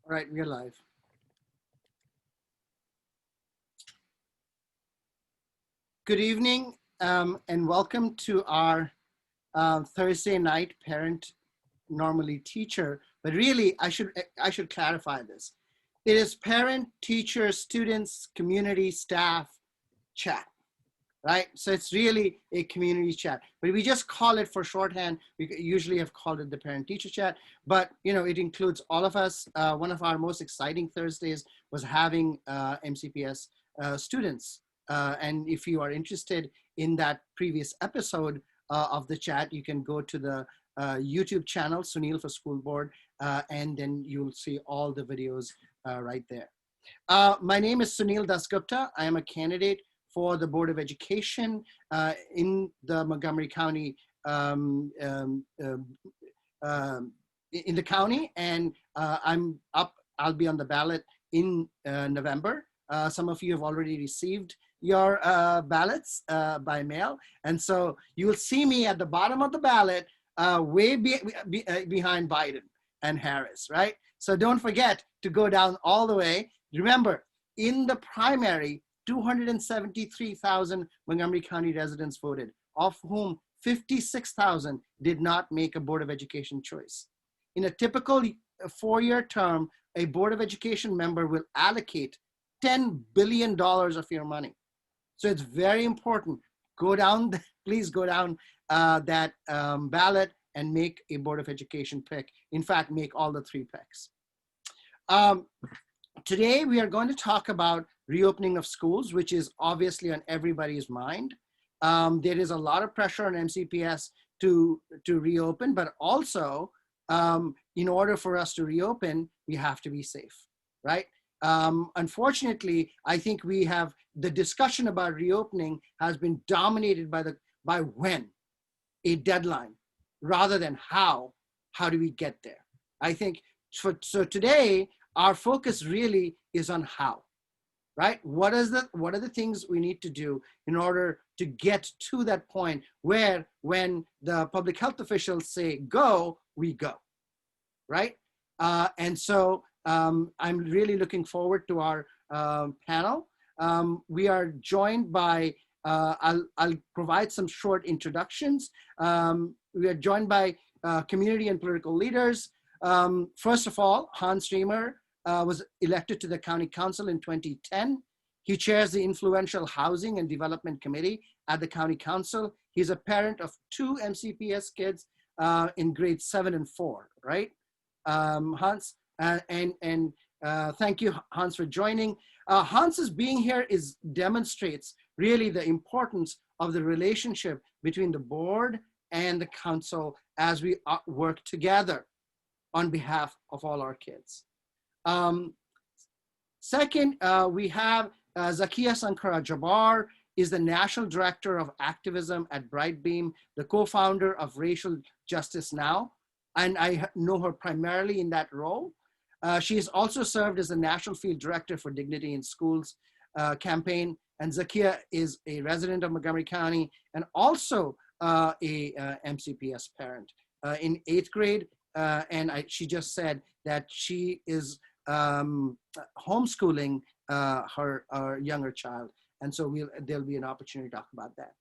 All right, we're live. Good evening and welcome to our Thursday night parent, normally teacher, but really I should clarify this. It is parent, teacher, students, community, staff chat, right? So it's really a community chat, but we just call it for shorthand. We usually have called it the parent teacher chat, but you know, it includes all of us. One of our most exciting Thursdays was having MCPS students. And if you are interested in that previous episode of the chat, you can go to the YouTube channel, Sunil for School Board, and then you'll see all the videos right there. My name is Sunil Dasgupta. I am a candidate for the Board of Education in the Montgomery County, in the county, and I'll be on the ballot in November. Some of you have already received your ballots by mail, and so you will see me at the bottom of the ballot, way behind Biden and Harris, right? So don't forget to go down all the way. Remember, in the primary, 273,000 Montgomery County residents voted, of whom 56,000 did not make a Board of Education choice. In a typical four-year term, a Board of Education member will allocate $10 billion of your money. So it's very important. Go down, please go down that ballot and make a Board of Education pick. In fact, make all the 3 picks. Today, we are going to talk about reopening of schools, which is obviously on everybody's mind. There is a lot of pressure on MCPS to reopen, but also in order for us to reopen, we have to be safe, right? Unfortunately, I think we have the discussion about reopening has been dominated by when, a deadline, rather than how do we get there? I think so today, our focus really is on how, right? What are the things we need to do in order to get to that point where when the public health officials say go, we go, right? And so I'm really looking forward to our panel. We are joined by, I'll provide some short introductions. We are joined by community and political leaders. First of all, Hans Riemer was elected to the County Council in 2010. He chairs the influential Housing and Development Committee at the County Council. He's a parent of 2 MCPS kids in grades 7 and 4, right? Hans, and thank you, Hans, for joining. Hans's being here demonstrates really the importance of the relationship between the board and the council as we work together on behalf of all our kids. Second, we have Zakiya Sankara-Jabar is the National Director of Activism at Brightbeam, the co-founder of Racial Justice Now, and I know her primarily in that role. She has also served as the National Field Director for Dignity in Schools campaign, and Zakiya is a resident of Montgomery County and also a MCPS parent. In 8th grade, and she just said that she is homeschooling her younger child. And so there'll be an opportunity to talk about that.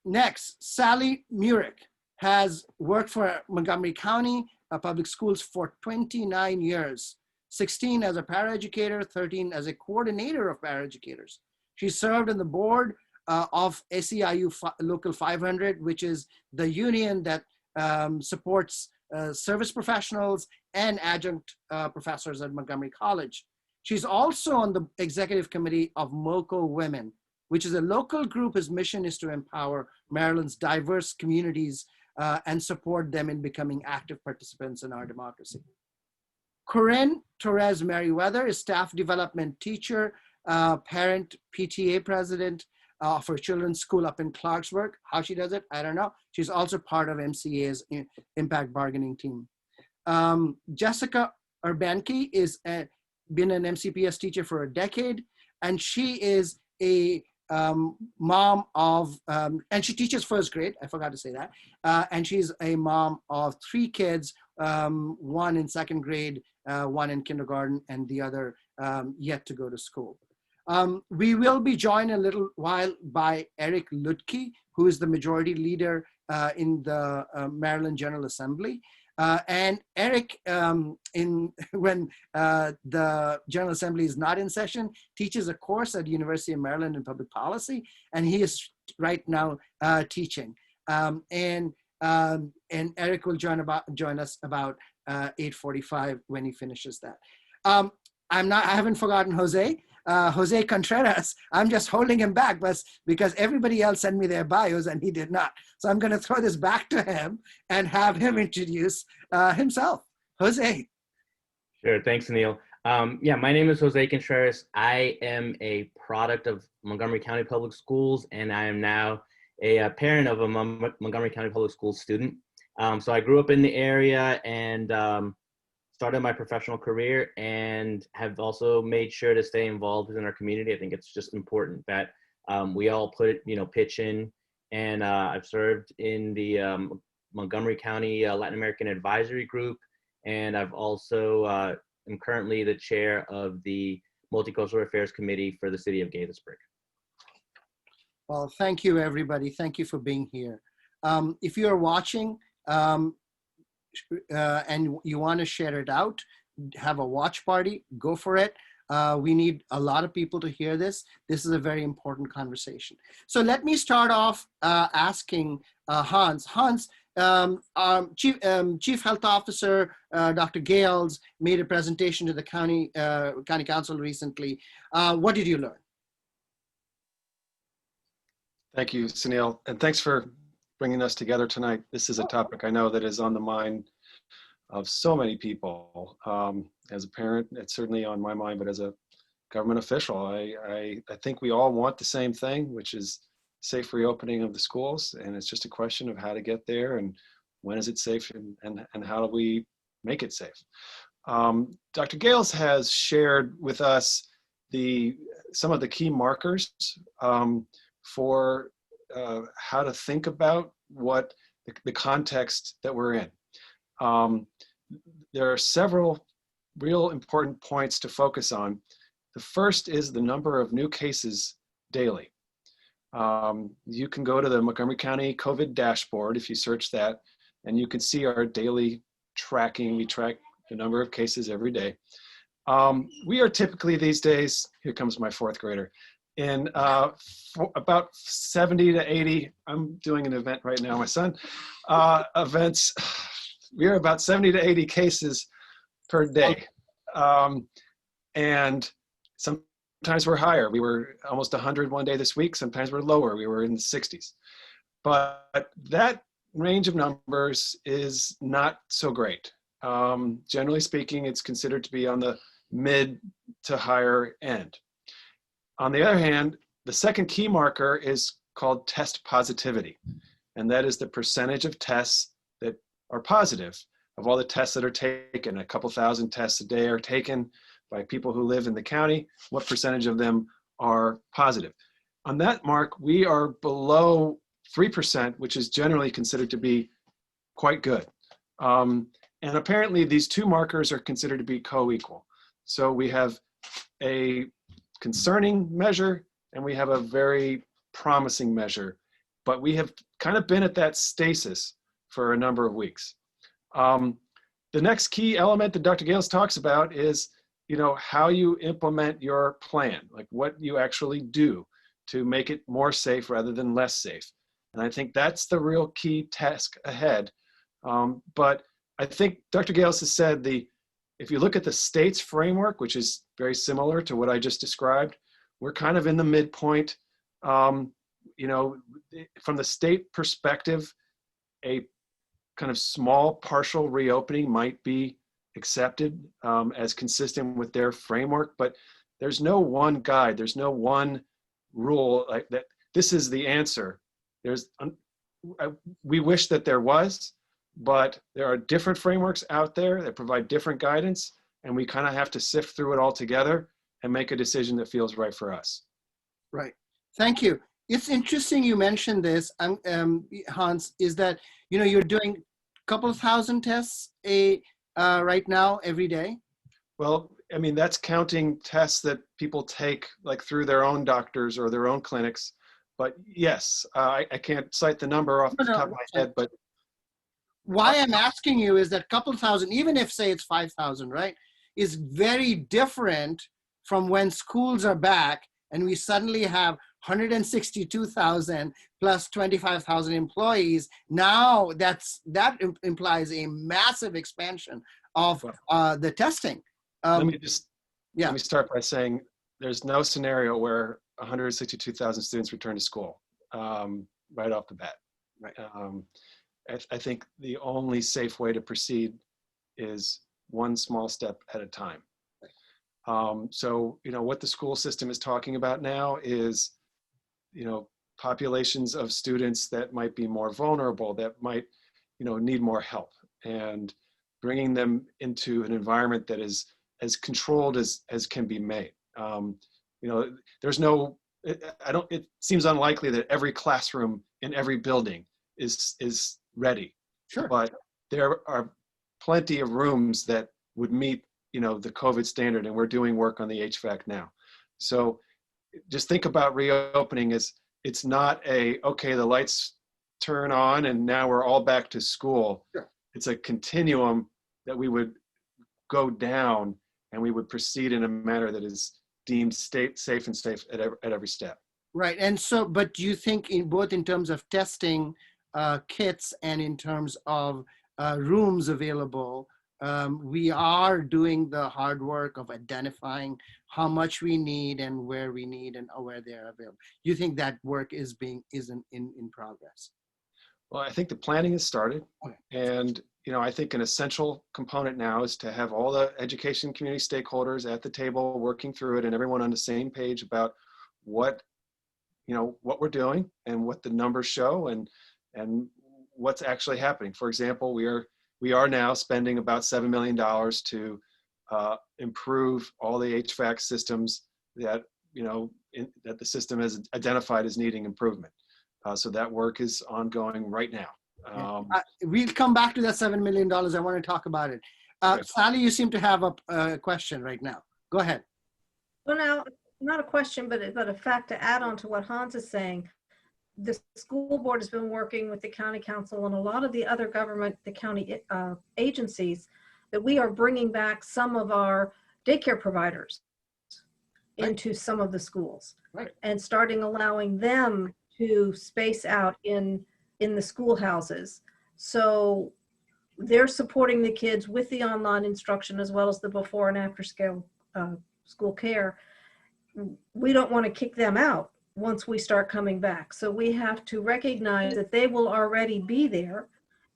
Next, Sally Murek has worked for Montgomery County Public Schools for 29 years, 16 as a paraeducator, 13 as a coordinator of paraeducators. She served on the board of SEIULocal500, which is the union that supports service professionals and adjunct professors at Montgomery College. She's also on the executive committee of MoCoWoMen, which is a local group whose mission is to empower Maryland's diverse communities and support them in becoming active participants in our democracy. Kerrin Torres-Meriwether is staff development teacher, parent PTA president for children's school up in Clarksburg. How she does it, I don't know. She's also part of MCEA's Impact bargaining team. Jessica Urbantke is been an MCPS teacher for a decade, and she is a mom of, and she teaches first grade, I forgot to say that, and she's a mom of 3 kids, one in second grade, one in kindergarten, and the other yet to go to school. We will be joined in a little while by Eric Luedtke, who is the majority leader in the Maryland General Assembly. And Eric, when the General Assembly is not in session, teaches a course at University of Maryland in Public Policy, and he is right now teaching. And Eric will join us about 8:45 when he finishes that. I haven't forgotten Jose. Jose Contreras, I'm just holding him back because everybody else sent me their bios and he did not. So I'm going to throw this back to him and have him introduce himself. Jose. Sure, thanks, Sunil. Yeah, my name is Jose Contreras. I am a product of Montgomery County Public Schools, and I am now a parent of a Montgomery County Public Schools student. So I grew up in the area and started my professional career, and have also made sure to stay involved within our community. I think it's just important that we all pitch in. And I've served in the Montgomery County Latin American Advisory Group, and I've also am currently the chair of the Multicultural Affairs Committee for the City of Gaithersburg. Well, thank you, everybody. Thank you for being here. If you're watching, and you want to share it out, have a watch party, go for it. We need a lot of people to hear this. This is a very important conversation. So let me start off asking Hans. Hans, Chief Health Officer Dr. Gales made a presentation to the County Council recently. What did you learn? Thank you, Sunil, and thanks for bringing us together tonight. This is a topic I know that is on the mind of so many people. As a parent, it's certainly on my mind, but as a government official, I think we all want the same thing, which is safe reopening of the schools. And it's just a question of how to get there and when is it safe and how do we make it safe. Dr. Gales has shared with us some of the key markers for how to think about what the context that we're in. There are several real important points to focus on. The first is the number of new cases daily. You can go to the Montgomery County COVID dashboard if you search that, and you can see our daily tracking. We track the number of cases every day. We are typically these days, here comes my fourth grader, in about 70 to 80, I'm doing an event right now, my son, events, we are about 70 to 80 cases per day. And sometimes we're higher. We were almost 100 one day this week. Sometimes we're lower. We were in the 60s. But that range of numbers is not so great. Generally speaking, it's considered to be on the mid to higher end. On the other hand, the second key marker is called test positivity. And that is the percentage of tests that are positive. Of all the tests that are taken, a couple thousand tests a day are taken by people who live in the county. What percentage of them are positive? On that mark, we are below 3%, which is generally considered to be quite good. And apparently these two markers are considered to be co-equal. So we have a concerning measure and we have a very promising measure, but we have kind of been at that stasis for a number of weeks. The next key element that Dr. Gales talks about is, how you implement your plan, like what you actually do to make it more safe rather than less safe. And I think that's the real key task ahead. But I think Dr. Gales has said if you look at the state's framework, which is very similar to what I just described, we're kind of in the midpoint. From the state perspective, a kind of small partial reopening might be accepted as consistent with their framework, but there's no one guide, there's no one rule like that. This is the answer. We wish that there was, but there are different frameworks out there that provide different guidance, and we kind of have to sift through it all together and make a decision that feels right for us. Right. Thank you. It's interesting you mentioned this, Hans, is that, you're doing couple of thousand tests right now every day? Well, I mean, that's counting tests that people take like through their own doctors or their own clinics. But yes, I can't cite the number off the top of my head, but why I'm asking you is that couple thousand, even if say it's 5,000, right, is very different from when schools are back and we suddenly have 162,000 plus 25,000 employees. Now that implies a massive expansion of the testing. Let me start by saying there's no scenario where 162,000 students return to school right off the bat. Right. I think the only safe way to proceed is one small step at a time. So, what the school system is talking about now is, populations of students that might be more vulnerable, that might, need more help, and bringing them into an environment that is as controlled as can be made. There's no, it seems unlikely that every classroom in every building is ready. Sure. But there are plenty of rooms that would meet, the COVID standard, and we're doing work on the HVAC now. So just think about reopening as it's not okay, the lights turn on and now we're all back to school. Sure. It's a continuum that we would go down, and we would proceed in a manner that is deemed safe at every step. Right. And so, but do you think both in terms of testing kits and in terms of rooms available, we are doing the hard work of identifying how much we need and where we need and where they're available? You think that work is in progress? Well, I think the planning has started. Okay. And, I think an essential component now is to have all the education community stakeholders at the table working through it, and everyone on the same page about what we're doing and what the numbers show and what's actually happening. For example, we are now spending about $7 million to improve all the HVAC systems that, that the system has identified as needing improvement. So that work is ongoing right now. We'll come back to that $7 million. I want to talk about it. Sally, you seem to have a question right now. Go ahead. Well, now, not a question, but a fact to add on to what Hans is saying. The school board has been working with the county council and a lot of the other the county agencies, that we are bringing back some of our daycare providers into some of the schools, and starting allowing them to space out in the schoolhouses. So they're supporting the kids with the online instruction as well as the before and after school care. We don't want to kick them out once we start coming back. So we have to recognize that they will already be there.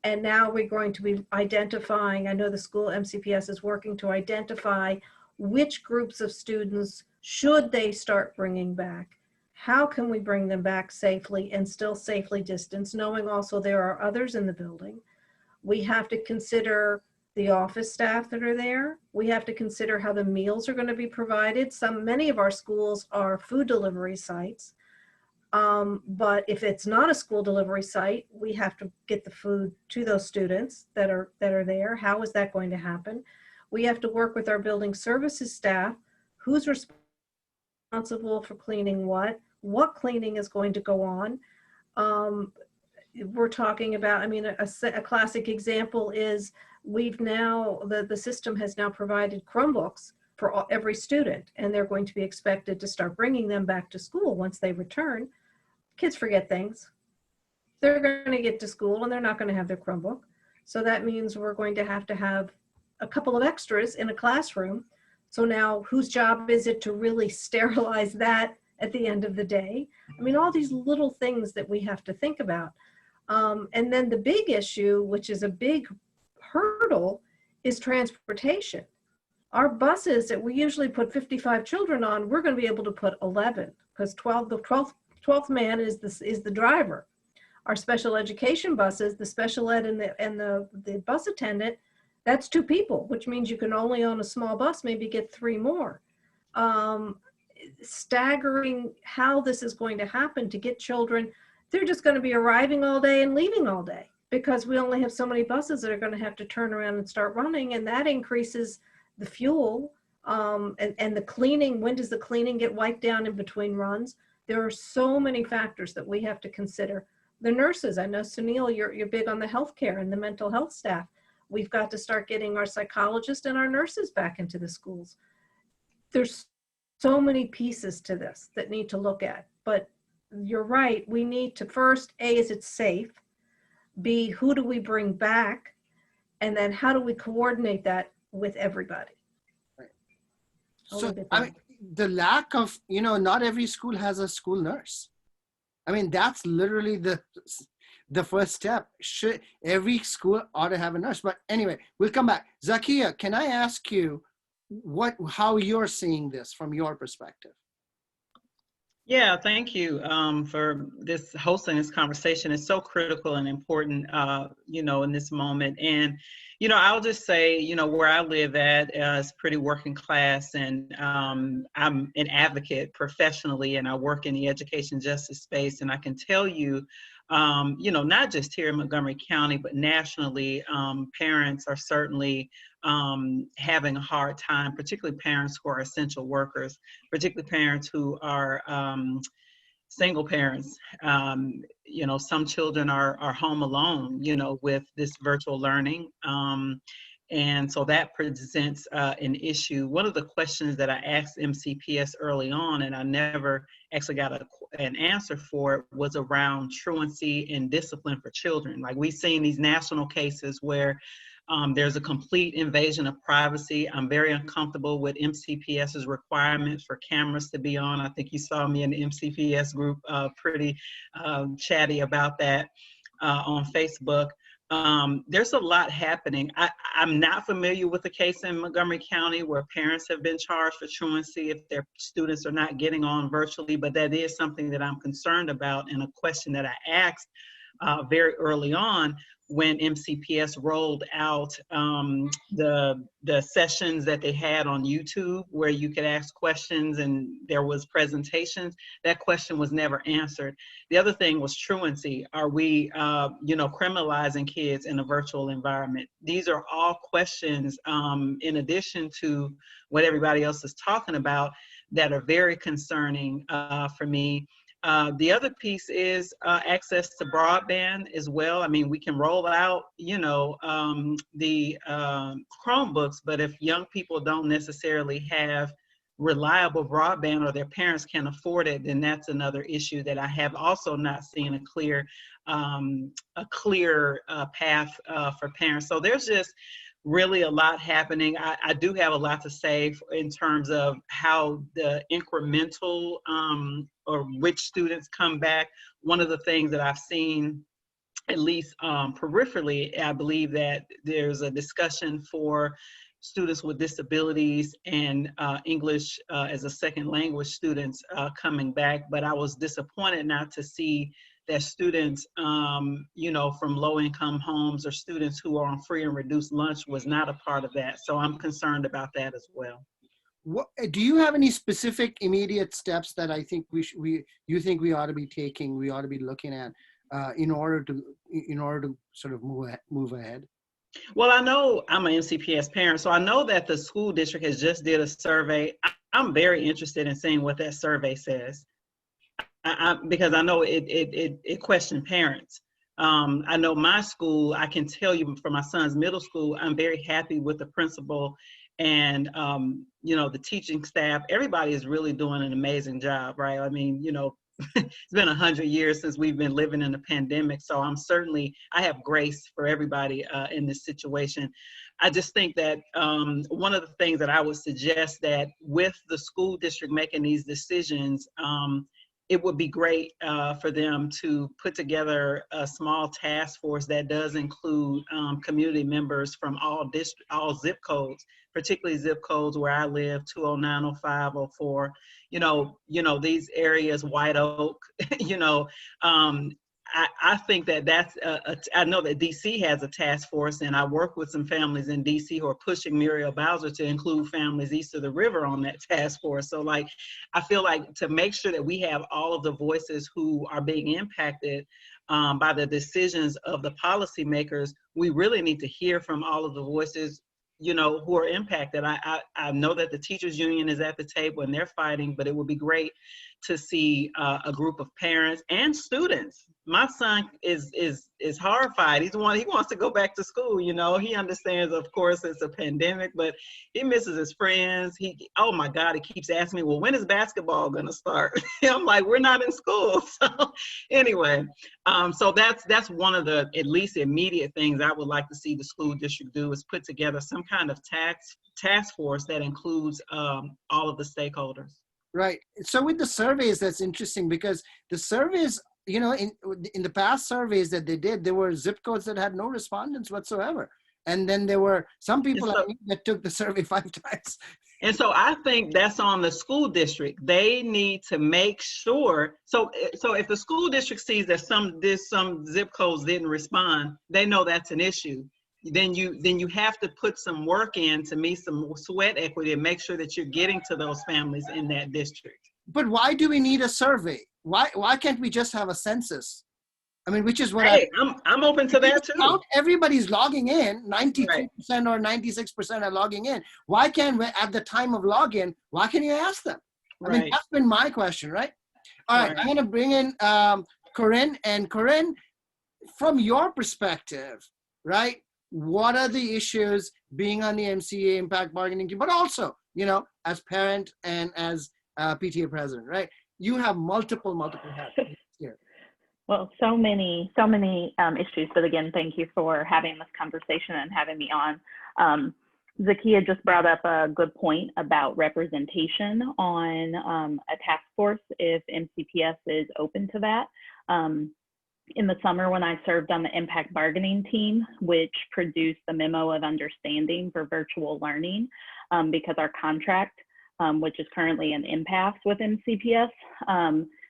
And now we're going to be identifying, I know the school MCPS is working to identify which groups of students should they start bringing back. How can we bring them back safely and still safely distanced, knowing also there are others in the building. We have to consider the office staff that are there. We have to consider how the meals are going to be provided. Many of our schools are food delivery sites. But if it's not a school delivery site, we have to get the food to those students that are there. How is that going to happen? We have to work with our building services staff. Who's responsible for cleaning what cleaning is going to go on. We're talking about, a classic example is we've now, the system has now provided Chromebooks for every student, and they're going to be expected to start bringing them back to school once they return. Kids forget things. They're going to get to school and they're not going to have their Chromebook. So that means we're going to have a couple of extras in a classroom. So now whose job is it to really sterilize that at the end of the day? All these little things that we have to think about. And then the big issue, which is a big hurdle, is transportation. Our buses that we usually put 55 children on, we're going to be able to put 11 because the 12th man is the driver. Our special education buses, the special ed and the bus attendant, that's 2 people, which means you can only on a small bus maybe get 3 more. Staggering how this is going to happen to get children. They're just going to be arriving all day and leaving all day. because we only have so many buses that are going to have to turn around and start running, and that increases the fuel and the cleaning. When does the cleaning get wiped down in between runs? There are so many factors that we have to consider. The nurses, I know Sunil, you're big on the healthcare and the mental health staff. We've got to start getting our psychologists and our nurses back into the schools. There's so many pieces to this that need to look at, but you're right. We need to first, A, is it safe? B, who do we bring back? And then how do we coordinate that with everybody? Right. I'll So, leave it I there. mean, the lack of, not every school has a school nurse. I mean, that's literally the first step. Every school ought to have a nurse. But anyway, we'll come back. Zakiya, can I ask you how you're seeing this from your perspective? Yeah, thank you for this hosting this conversation. It's so critical and important, in this moment. And, I'll just say, where I live at is pretty working class, and I'm an advocate professionally, and I work in the education justice space. And I can tell you, not just here in Montgomery County, but nationally, parents are certainly having a hard time, particularly parents who are essential workers, particularly parents who are single parents. Some children are home alone, with this virtual learning. And so that presents an issue. One of the questions that I asked MCPS early on, and I never actually got an answer for it, was around truancy and discipline for children. Like, we've seen these national cases where there's a complete invasion of privacy. I'm very uncomfortable with MCPS's requirements for cameras to be on. I think you saw me in the MCPS group pretty chatty about that on Facebook. There's a lot happening. I'm not familiar with a case in Montgomery County where parents have been charged for truancy if their students are not getting on virtually, but that is something that I'm concerned about, and a question that I asked very early on when MCPS rolled out the sessions that they had on YouTube where you could ask questions and there was presentations. That question was never answered. The other thing was truancy. Are we, criminalizing kids in a virtual environment? These are all questions in addition to what everybody else is talking about that are very concerning for me. The other piece is access to broadband as well. I mean, we can roll out, the Chromebooks, but if young people don't necessarily have reliable broadband or their parents can't afford it, then that's another issue that I have also not seen a clear path for parents. So there's just really a lot happening. I do have a lot to say in terms of how the incremental or which students come back. One of the things that I've seen, at least peripherally, I believe that there's a discussion for students with disabilities and English as a second language students coming back. But I was disappointed not to see that students, from low-income homes or students who are on free and reduced lunch was not a part of that. So I'm concerned about that as well. Do you have any specific immediate steps that I think you think we ought to be taking, we ought to be looking at in order to sort of move ahead? Well, I know I'm an MCPS parent, so I know that the school district has just did a survey. I'm very interested in seeing what that survey says. Because I know it questioned parents. I know my school, I can tell you from my son's middle school, I'm very happy with the principal and, the teaching staff. Everybody is really doing an amazing job, right? I mean, it's been 100 years since we've been living in a pandemic. So I have grace for everybody in this situation. I just think that one of the things that I would suggest that with the school district making these decisions, it would be great for them to put together a small task force that does include community members from all zip codes, particularly zip codes where I live, 209, 05, 04, these areas, White Oak, I think that's, I know that DC has a task force, and I work with some families in DC who are pushing Muriel Bowser to include families east of the river on that task force. So like, I feel like to make sure that we have all of the voices who are being impacted by the decisions of the policymakers, we really need to hear from all of the voices, you know, who are impacted. I know that the teachers union is at the table and they're fighting, but it would be great to see a group of parents and students. My son is horrified. He wants to go back to school. You know, he understands, of course, it's a pandemic, but he misses his friends. Oh my God, he keeps asking me, well, when is basketball gonna start? I'm like, we're not in school. So anyway, so that's one of the at least immediate things I would like to see the school district do, is put together some kind of task force that includes all of the stakeholders. Right. So with the surveys, that's interesting, because the surveys, you know, in the past surveys that they did, there were zip codes that had no respondents whatsoever. And then there were some people that took the survey 5 times. And so I think that's on the school district. They need to make sure. So if the school district sees that some zip codes didn't respond, they know that's an issue. Then you have to put some work in to meet some sweat equity and make sure that you're getting to those families in that district. But why do we need a survey? Why can't we just have a census? I mean, which is what I'm open to that too. Not everybody's logging in. 93% or 96% are logging in. Why can't we, at the time of login, why can't you ask them? I mean, that's been my question, right? All right, I'm going to bring in Kerrin. And Kerrin, from your perspective, right, what are the issues being on the MCEA Impact Bargaining Team, but also, you know, as parent and as PTA president, right? You have multiple hats here. Well, so many issues, but again, thank you for having this conversation and having me on. Zakiya just brought up a good point about representation on a task force, if MCPS is open to that. In the summer, when I served on the Impact Bargaining Team, which produced the Memo of Understanding for virtual learning, because our contract, which is currently an impasse with MCPS,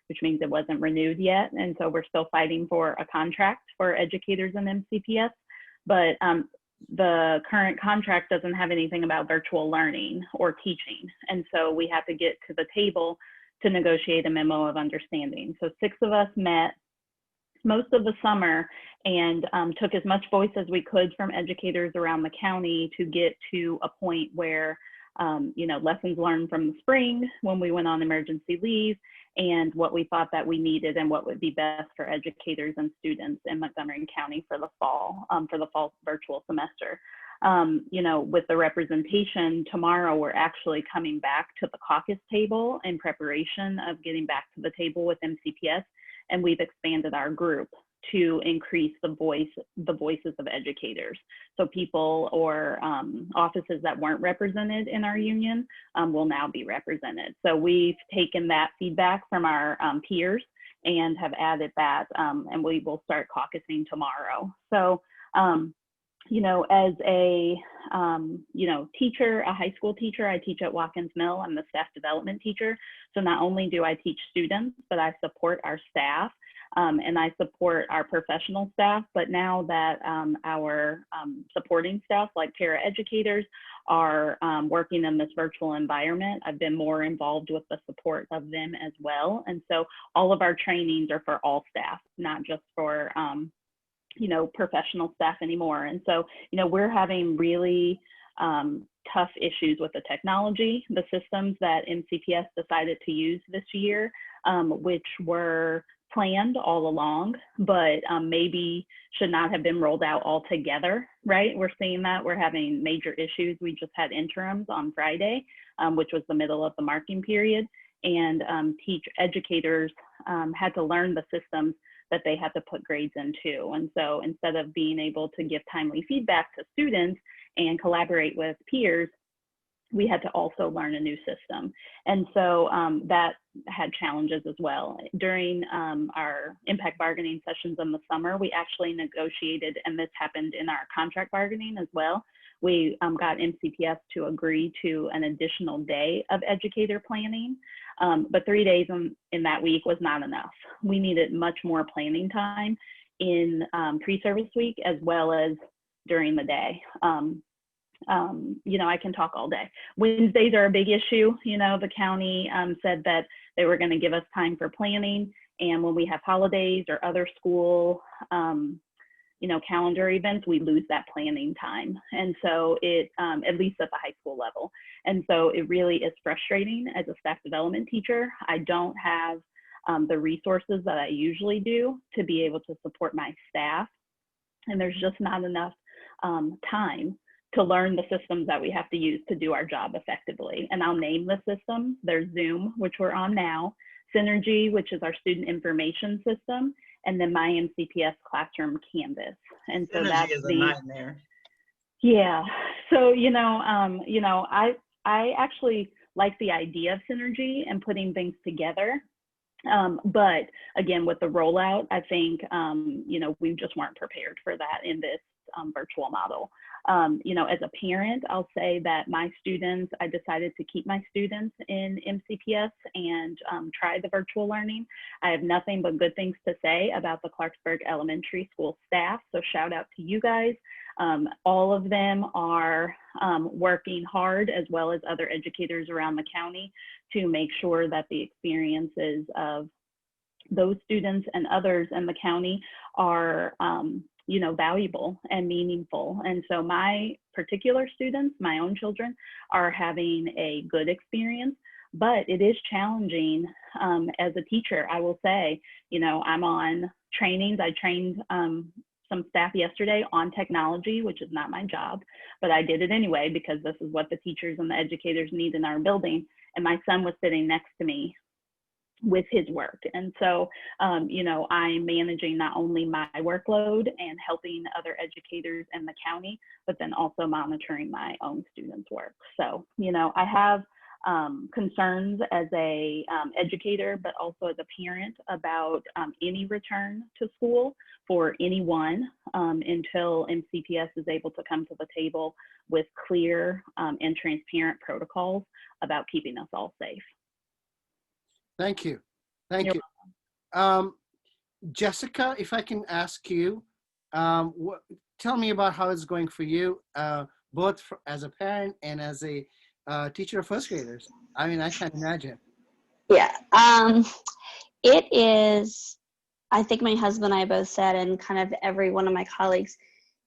which means it wasn't renewed yet. And so we're still fighting for a contract for educators in MCPS. But the current contract doesn't have anything about virtual learning or teaching. And so we have to get to the table to negotiate a Memo of Understanding. So 6 of us met most of the summer and took as much voice as we could from educators around the county to get to a point where, you know, lessons learned from the spring when we went on emergency leave, and what we thought that we needed and what would be best for educators and students in Montgomery County for the fall virtual semester. You know, with the representation tomorrow, we're actually coming back to the caucus table in preparation of getting back to the table with MCPS, and we've expanded our group to increase the voices of educators. So people or offices that weren't represented in our union will now be represented. So we've taken that feedback from our peers and have added that, and we will start caucusing tomorrow. So, you know, as a, you know, teacher, a high school teacher, I teach at Watkins Mill. I'm the staff development teacher. So not only do I teach students, but I support our staff. And I support our professional staff, but now that our supporting staff, like paraeducators, are working in this virtual environment, I've been more involved with the support of them as well. And so all of our trainings are for all staff, not just for, you know, professional staff anymore. And so, you know, we're having really tough issues with the technology, the systems that MCPS decided to use this year, which were planned all along, but maybe should not have been rolled out altogether, right? We're seeing that we're having major issues. We just had interims on Friday, which was the middle of the marking period, and educators had to learn the systems that they had to put grades into. And so instead of being able to give timely feedback to students and collaborate with peers, we had to also learn a new system. And so that had challenges as well. During our impact bargaining sessions in the summer, we actually negotiated, and this happened in our contract bargaining as well, we got MCPS to agree to an additional day of educator planning, but 3 days in that week was not enough. We needed much more planning time in pre-service week as well as during the day. You know, I can talk all day. Wednesdays are a big issue. You know, the county said that they were going to give us time for planning. And when we have holidays or other school, you know, calendar events, we lose that planning time. And so it, at least at the high school level. And so it really is frustrating as a staff development teacher. I don't have the resources that I usually do to be able to support my staff. And there's just not enough time to learn the systems that we have to use to do our job effectively. And I'll name the systems. There's Zoom, which we're on now, Synergy, which is our student information system, and then my MCPS classroom Canvas. And so Synergy is a nightmare. Yeah. So, you know, I actually like the idea of Synergy and putting things together. But again, with the rollout, I think, you know, we just weren't prepared for that in this virtual model. You know, as a parent, I'll say that my students, I decided to keep my students in MCPS and try the virtual learning. I have nothing but good things to say about the Clarksburg Elementary School staff, so shout out to you guys. All of them are working hard, as well as other educators around the county, to make sure that the experiences of those students and others in the county are you know, valuable and meaningful. And so my particular students, my own children, are having a good experience, but it is challenging as a teacher. I will say, you know, I'm on trainings. I trained some staff yesterday on technology, which is not my job, but I did it anyway because this is what the teachers and the educators need in our building. And my son was sitting next to me with his work. And so, you know, I'm managing not only my workload and helping other educators in the county, but then also monitoring my own students' work. So, you know, I have concerns as a educator, but also as a parent about any return to school for anyone until MCPS is able to come to the table with clear and transparent protocols about keeping us all safe. Thank you. Thank you. Jessica, if I can ask you, tell me about how it's going for you, both as a parent and as a teacher of first graders. I mean, I can't imagine. Yeah, it is, I think my husband and I both said, and kind of every one of my colleagues,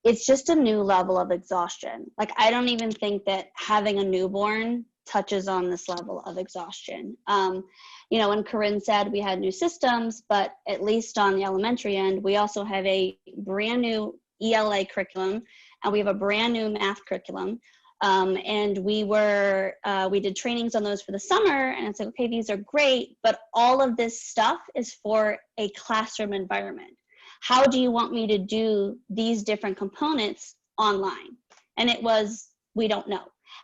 it's just a new level of exhaustion. Like, I don't even think that having a newborn touches on this level of exhaustion. You know, when Kerrin said we had new systems, but at least on the elementary end, we also have a brand new ELA curriculum, and we have a brand new math curriculum. And we did trainings on those for the summer, and it's like, okay, these are great, but all of this stuff is for a classroom environment. How do you want me to do these different components online? And it was, we don't know.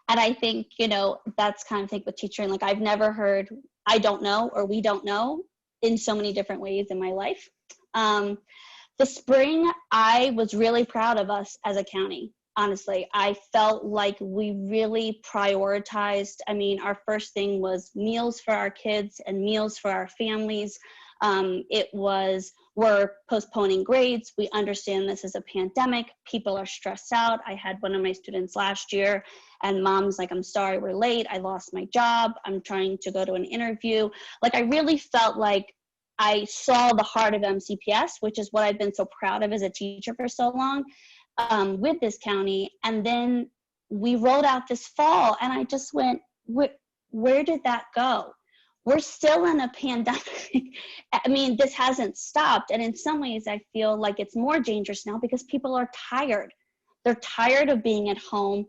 And I think, you know, that's kind of thing with teaching. Like, I've never heard I don't know or we don't know in so many different ways in my life. The spring, I was really proud of us as a county. Honestly, I felt like we really prioritized. I mean, our first thing was meals for our kids and meals for our families. It was, we're postponing grades. We understand this is a pandemic. People are stressed out. I had one of my students last year, and mom's like, I'm sorry, we're late. I lost my job. I'm trying to go to an interview. Like, I really felt like I saw the heart of MCPS, which is what I've been so proud of as a teacher for so long, with this county. And then we rolled out this fall, and I just went, where did that go? We're still in a pandemic. I mean, this hasn't stopped. And in some ways, I feel like it's more dangerous now because people are tired. They're tired of being at home.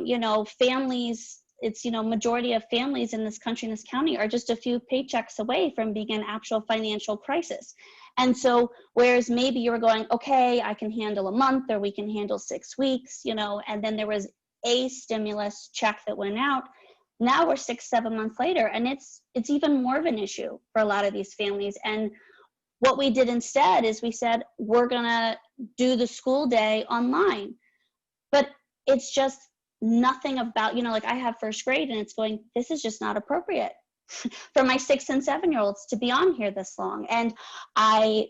You know, families, it's, you know, majority of families in this country, in this county, are just a few paychecks away from being in actual financial crisis. And so, whereas maybe you were going, okay, I can handle a month, or we can handle 6 weeks, you know, and then there was a stimulus check that went out. Now we're 6-7 months later, and it's even more of an issue for a lot of these families. And what we did instead is we said, we're gonna do the school day online. But it's just nothing about, like I have first grade and it's going, this is just not appropriate for my 6 and 7-year-olds to be on here this long. And I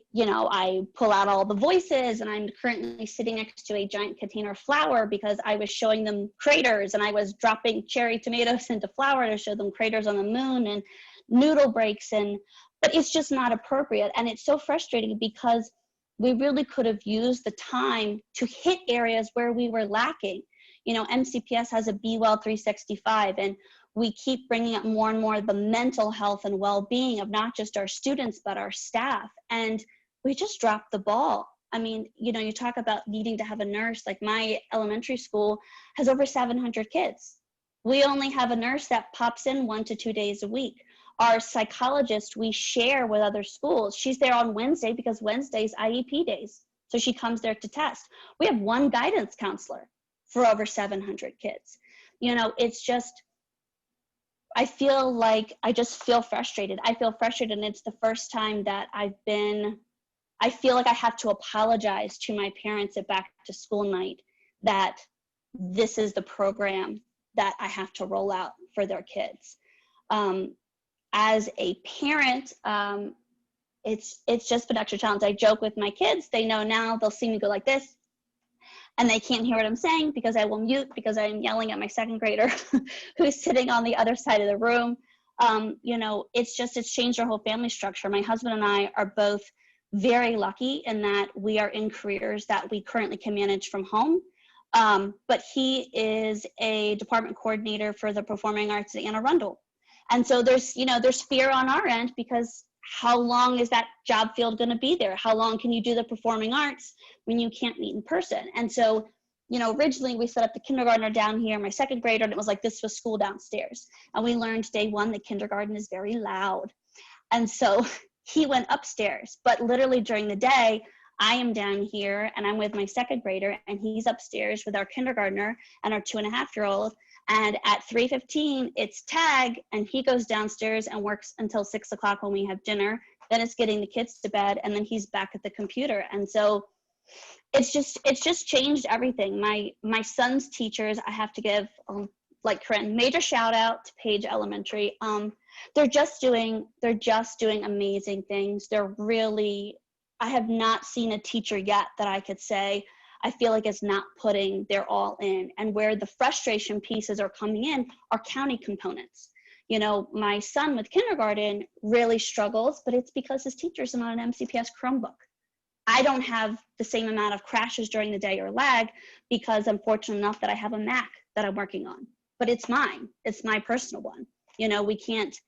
pull out all the voices, and I'm currently sitting next to a giant container of flour because I was showing them craters, and I was dropping cherry tomatoes into flour to show them craters on the moon and noodle breaks. But it's just not appropriate. And it's so frustrating because we really could have used the time to hit areas where we were lacking. MCPS has a Be Well 365, and we keep bringing up more and more the mental health and well-being of not just our students, but our staff. And we just dropped the ball. I mean, you talk about needing to have a nurse, like my elementary school has over 700 kids. We only have a nurse that pops in 1 to 2 days a week. Our psychologist, we share with other schools. She's there on Wednesday because Wednesday's IEP days. So she comes there to test. We have one guidance counselor for over 700 kids. It's just, I just feel frustrated. I feel frustrated, and it's the first time that I feel like I have to apologize to my parents at back to school night that this is the program that I have to roll out for their kids. As a parent, it's just been extra challenge. I joke with my kids. They know now, they'll see me go like this, and they can't hear what I'm saying because I will mute because I'm yelling at my 2nd grader who's sitting on the other side of the room. It's changed our whole family structure. My husband and I are both very lucky in that we are in careers that we currently can manage from home. But he is a department coordinator for the performing arts at Anne Arundel. And so there's fear on our end because how long is that job field going to be there? How long can you do the performing arts when you can't meet in person? And so, originally we set up the kindergartner down here, my 2nd grader, and it was like, this was school downstairs. And we learned day 1 that kindergarten is very loud. And so he went upstairs, but literally during the day, I am down here and I'm with my 2nd grader, and he's upstairs with our kindergartner and our 2.5-year-old. And at 3:15, it's tag, and he goes downstairs and works until 6 o'clock when we have dinner. Then it's getting the kids to bed, and then he's back at the computer. And so it's just changed everything. My son's teachers, I have to give, like Kerrin, major shout out to Page Elementary. They're just doing amazing things. I have not seen a teacher yet that I could say, I feel like it's not putting their all in. And where the frustration pieces are coming in are county components. My son with kindergarten really struggles, but it's because his teachers are on an MCPS Chromebook. I don't have the same amount of crashes during the day or lag because I'm fortunate enough that I have a Mac that I'm working on, but it's mine. It's my personal one. We can't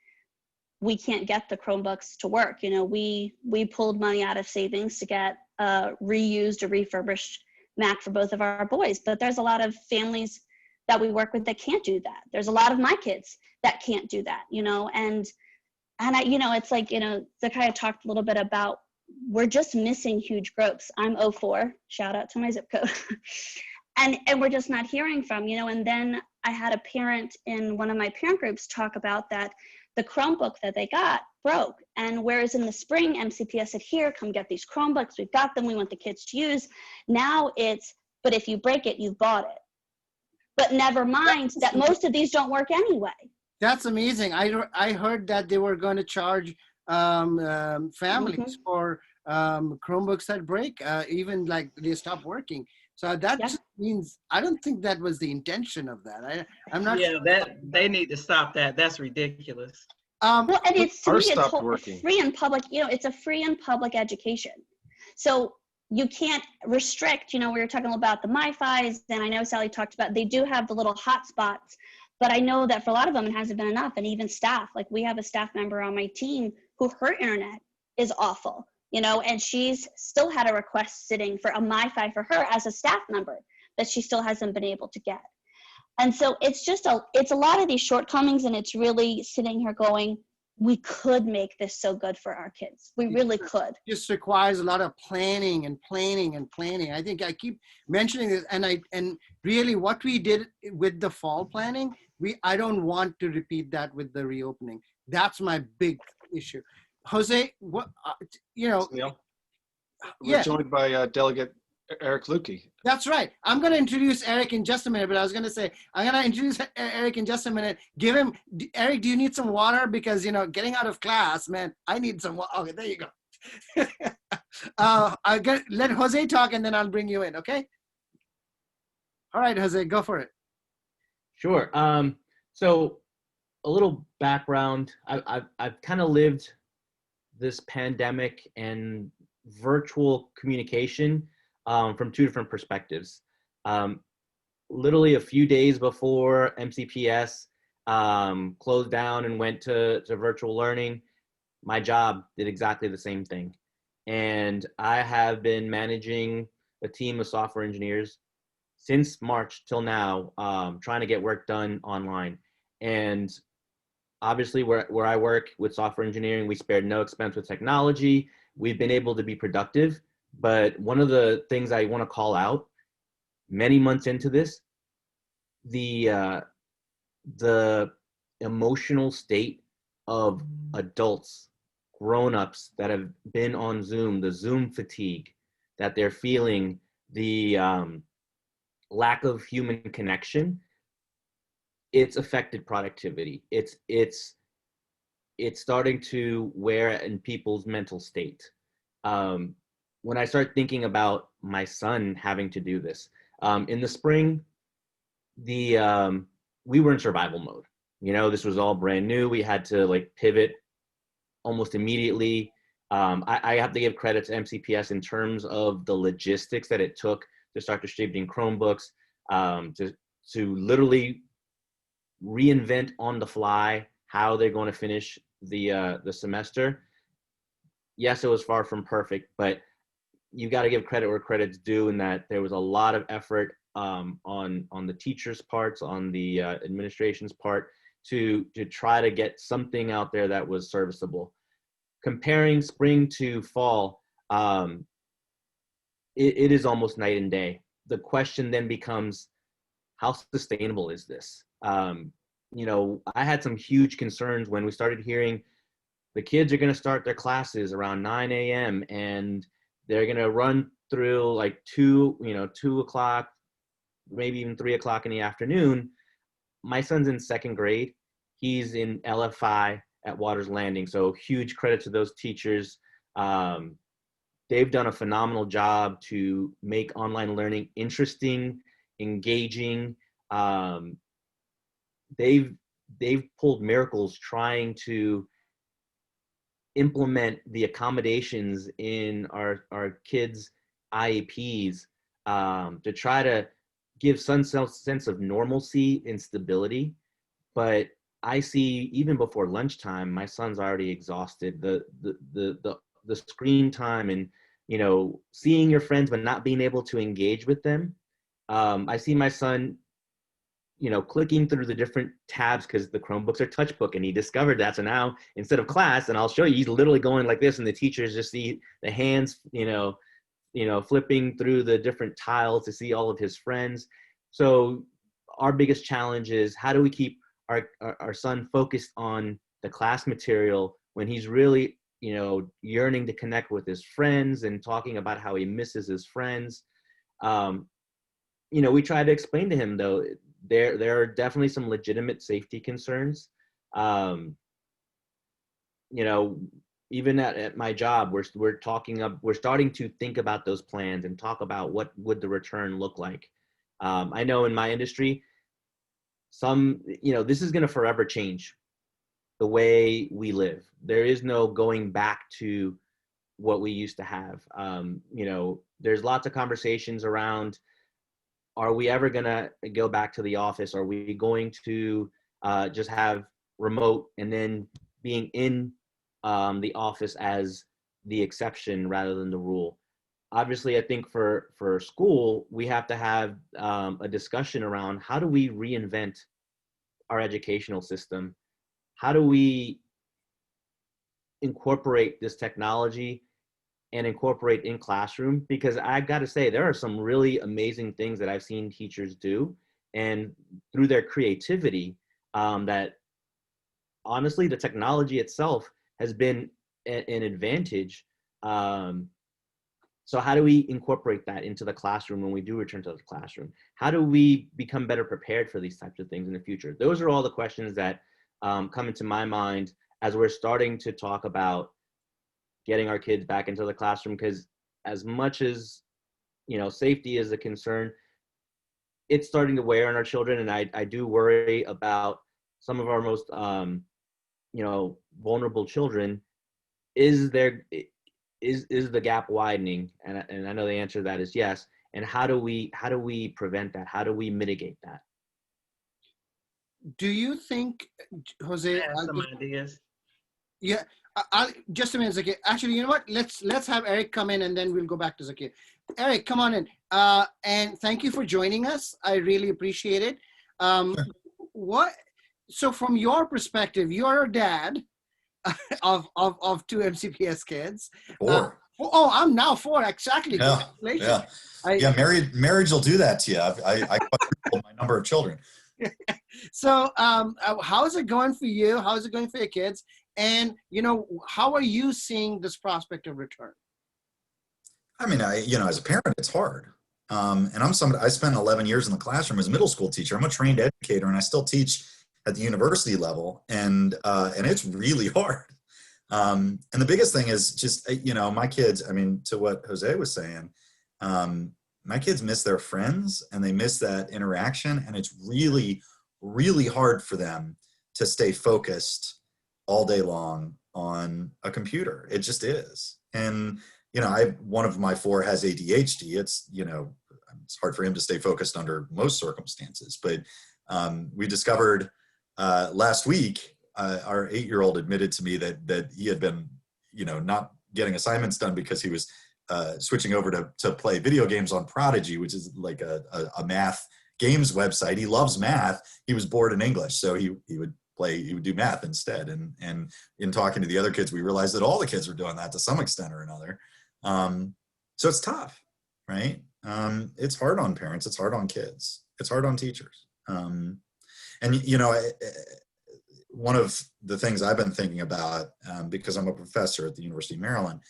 get the Chromebooks to work. We pulled money out of savings to get a reused or refurbished Mac for both of our boys, but there's a lot of families that we work with that can't do that. There's a lot of my kids that can't do that, and it's like, Zakiya talked a little bit about, we're just missing huge groups. I'm 04, shout out to my zip code. and we're just not hearing from, and then I had a parent in one of my parent groups talk about that the Chromebook that they got broke. And whereas in the spring, MCPS said, here, come get these Chromebooks. We've got them. We want the kids to use. Now it's, but if you break it, you've bought it. But never mind that most of these don't work anyway. That's amazing. I heard that they were going to charge families for Chromebooks that break, even like they stop working. So that just means, I don't think that was the intention of that. I'm not sure. That they need to stop that. That's ridiculous. Well, and it's free and public, it's a free and public education. So you can't restrict, we were talking about the MiFis, and I know Sally talked about, they do have the little hotspots, but I know that for a lot of them, it hasn't been enough. And even staff, like we have a staff member on my team who her internet is awful. And she's still had a request sitting for a MiFi for her as a staff member that she still hasn't been able to get. And so it's a lot of these shortcomings, and it's really sitting here going, we could make this so good for our kids. We really could. It just requires a lot of planning and planning and planning. I think I keep mentioning this, and really what we did with the fall planning, I don't want to repeat that with the reopening. That's my big issue. Jose, what, We're joined by Delegate Eric Luedtke. That's right. I'm going to introduce Eric in just a minute, but I was going to say, I'm going to introduce Eric in just a minute. Give him, Eric, do you need some water? Because, you know, getting out of class, man, I need some water. Okay, there you go. Let Jose talk and then I'll bring you in, okay? All right, Jose, go for it. Sure. So a little background. I've kind of lived this pandemic and virtual communication from two different perspectives. Literally a few days before MCPS closed down and went to virtual learning, my job did exactly the same thing. And I have been managing a team of software engineers since March till now, trying to get work done online. And obviously where I work with software engineering, we spared no expense with technology. We've been able to be productive. But one of the things I want to call out, many months into this, the emotional state of adults, grown-ups that have been on Zoom, the Zoom fatigue that they're feeling, the lack of human connection, it's affected productivity. It's starting to wear in people's mental state. When I start thinking about my son having to do this, in the spring, we were in survival mode. You know, this was all brand new. We had to like pivot almost immediately. I have to give credit to MCPS in terms of the logistics that it took to start distributing Chromebooks, to literally reinvent on the fly how they're going to finish the semester. Yes, it was far from perfect, but you got to give credit where credit's due, in that there was a lot of effort on the teachers' parts, on the administration's part, to try to get something out there that was serviceable. Comparing spring to fall, it is almost night and day. The question then becomes, how sustainable is this? You know, I had some huge concerns when we started hearing the kids are going to start their classes around 9 a.m. and they're going to run through like 2 o'clock, maybe even 3 o'clock in the afternoon. My son's in 2nd grade. He's in LFI at Waters Landing. So huge credit to those teachers. They've done a phenomenal job to make online learning interesting, engaging. They've pulled miracles trying to implement the accommodations in our kids' IEPs, to try to give some sense of normalcy and stability. But I see, even before lunchtime, my son's already exhausted. The screen time and, you know, seeing your friends but not being able to engage with them. I see my son, you know, clicking through the different tabs because the Chromebooks are touchbook, and he discovered that. So now instead of class, and I'll show you, he's literally going like this, and the teachers just see the hands, you know, flipping through the different tiles to see all of his friends. So our biggest challenge is, how do we keep our son focused on the class material when he's really, you know, yearning to connect with his friends and talking about how he misses his friends. You know, we try to explain to him, though, there are definitely some legitimate safety concerns. You know, even at my job, we're starting to think about those plans and talk about what would the return look like. I know in my industry, you know, this is going to forever change the way we live. There is no going back to what we used to have. You know, there's lots of conversations around, are we ever going to go back to the office? Are we going to just have remote and then being in the office as the exception rather than the rule? Obviously, I think for school, we have to have a discussion around, how do we reinvent our educational system? How do we incorporate this technology and incorporate in classroom? Because I've got to say, there are some really amazing things that I've seen teachers do, and through their creativity, that honestly, the technology itself has been an advantage. So how do we incorporate that into the classroom when we do return to the classroom? How do we become better prepared for these types of things in the future? Those are all the questions that come into my mind as we're starting to talk about getting our kids back into the classroom, because as much as, safety is a concern, it's starting to wear on our children. And I do worry about some of our most, vulnerable children. Is the gap widening? And I know the answer to that is yes. And how do we prevent that? How do we mitigate that? Do you think, Jose? Some ideas. Yeah, I'll just a minute, Zakiya. Actually, you know what? Let's have Eric come in, and then we'll go back to Zakiya. Eric, come on in, and thank you for joining us. I really appreciate it. So from your perspective, you're a dad of 2 MCPS kids. 4. I'm now 4, exactly. Yeah, Congratulations. marriage will do that to you. I quadrupled my number of children. So how's it going for you? How's it going for your kids? And, how are you seeing this prospect of return? I mean, as a parent, it's hard. And I spent 11 years in the classroom as a middle school teacher. I'm a trained educator, and I still teach at the university level, and it's really hard. And the biggest thing is just, my kids, I mean, to what Jose was saying, my kids miss their friends and they miss that interaction. And it's really, really hard for them to stay focused all day long on a computer. It just is. And, one of my 4 has ADHD. It's hard for him to stay focused under most circumstances, but we discovered last week, our 8-year-old admitted to me that he had been, not getting assignments done because he was switching over to play video games on Prodigy, which is like a math games website. He loves math. He was bored in English, so he would do math instead. And in talking to the other kids, we realized that all the kids were doing that to some extent or another. So it's tough, right? It's hard on parents. It's hard on kids. It's hard on teachers. And, one of the things I've been thinking about, because I'm a professor at the University of Maryland,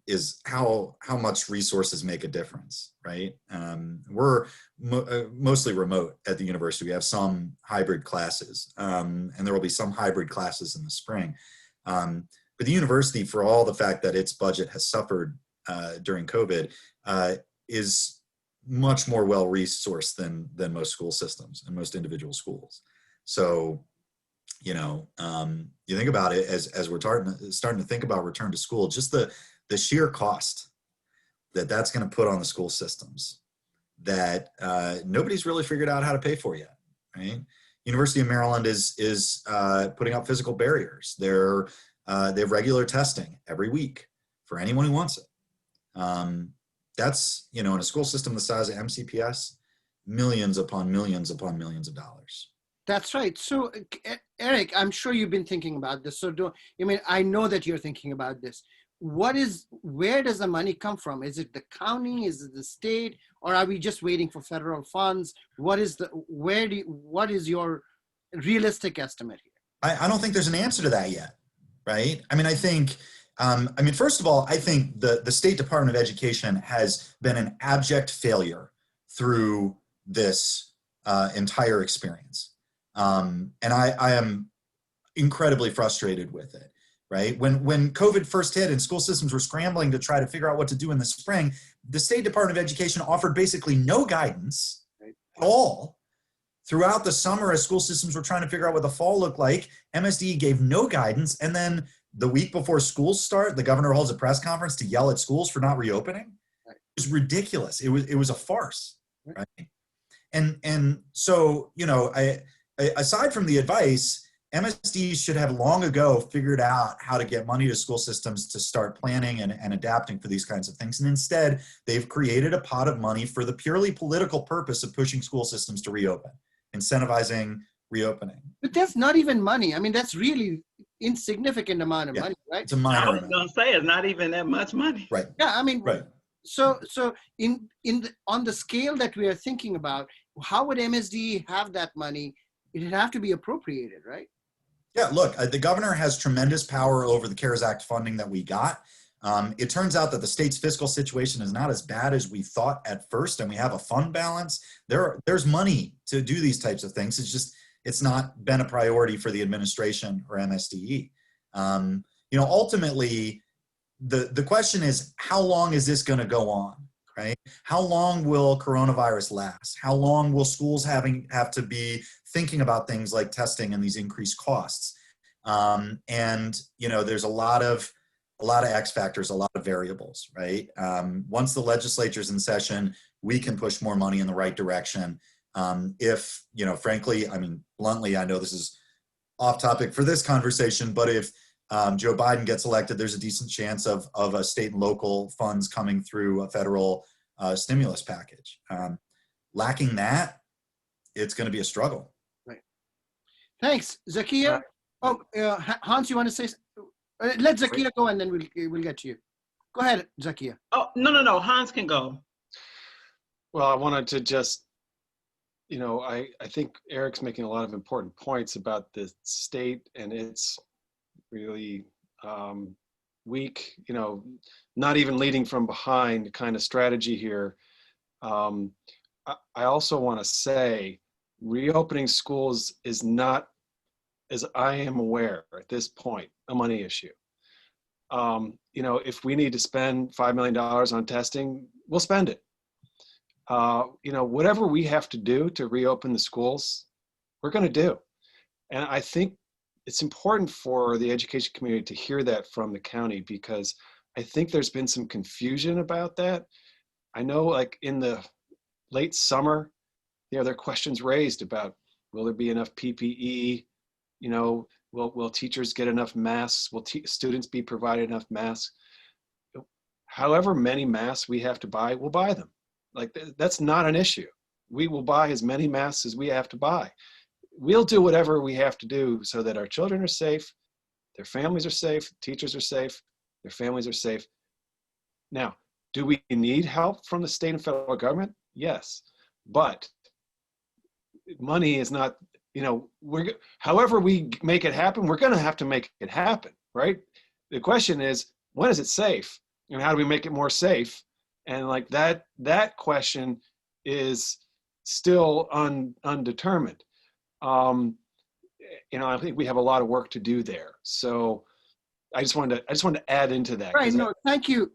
is how much resources make a difference, right? We're mostly remote at the university. We have some hybrid classes, and there will be some hybrid classes in the spring. But the university, for all the fact that its budget has suffered during COVID, is much more well-resourced than most school systems and most individual schools. So, you think about it as we're starting to think about return to school, just the sheer cost that's going to put on the school systems that nobody's really figured out how to pay for yet, right? University of Maryland is putting up physical barriers. They have regular testing every week for anyone who wants it. That's, in a school system the size of MCPS, millions upon millions upon millions of dollars. That's right. So, Eric, I'm sure you've been thinking about this. So, I know that you're thinking about this. Where does the money come from? Is it the county? Is it the state? Or are we just waiting for federal funds? What is your realistic estimate here? I don't think there's an answer to that yet, right? I mean, I think, first of all, I think the State Department of Education has been an abject failure through this entire experience. And I am incredibly frustrated with it, right? When COVID first hit and school systems were scrambling to try to figure out what to do in the spring, the State Department of Education offered basically no guidance at all. Throughout the summer, as school systems were trying to figure out what the fall looked like, MSD gave no guidance. And then the week before schools start, the governor holds a press conference to yell at schools for not reopening. It was ridiculous. It was a farce, right? And so, aside from the advice, MSDs should have long ago figured out how to get money to school systems to start planning and adapting for these kinds of things. And instead, they've created a pot of money for the purely political purpose of pushing school systems to reopen, incentivizing reopening. But that's not even money. I mean, that's really insignificant amount of money, right? It's a minor I was going to say it's not even that much money. Right. Yeah, I mean, right. So on the scale that we are thinking about, how would MSD have that money? It'd have to be appropriated, right? Yeah, look, the governor has tremendous power over the CARES Act funding that we got. It turns out that the state's fiscal situation is not as bad as we thought at first, and we have a fund balance. There's money to do these types of things. It's just, it's not been a priority for the administration or MSDE. You know, ultimately, the question is, how long is this going to go on, right? How long will coronavirus last? How long will schools have to be thinking about things like testing and these increased costs? And, you know, there's a lot of X factors, a lot of variables, right? Once the legislature's in session, we can push more money in the right direction. If, you know, frankly, I mean, bluntly, I know this is off topic for this conversation, but if Joe Biden gets elected, there's a decent chance of a state and local funds coming through a federal stimulus package. Lacking that, it's going to be a struggle. Right. Thanks, Zakiya. Hans, you want to say? Let Zakiya go, and then we'll get to you. Go ahead, Zakiya. Oh, no. Hans can go. Well, I wanted to just, you know, I think Eric's making a lot of important points about the state and its really weak, you know, not even leading from behind kind of strategy here. I also want to say reopening schools is not, as I am aware at this point, a money issue. You know, if we need to spend $5 million on testing, we'll spend it. You know, whatever we have to do to reopen the schools, we're going to do. And I think it's important for the education community to hear that from the county, because I think there's been some confusion about that. I know, like in the late summer, you know, there are questions raised about, will there be enough PPE? You know, will teachers get enough masks? Will students be provided enough masks? However many masks we have to buy, we'll buy them. Like, that's not an issue. We will buy as many masks as we have to buy. We'll do whatever we have to do so that our children are safe, their families are safe, teachers are safe, their families are safe. Now, do we need help from the state and federal government? Yes, but money is not, you know, however we make it happen, we're going to have to make it happen, right? The question is, when is it safe? And how do we make it more safe? And like that question is still undetermined. You know, I think we have a lot of work to do there. So I just wanted to add into that. Right. No, thank you,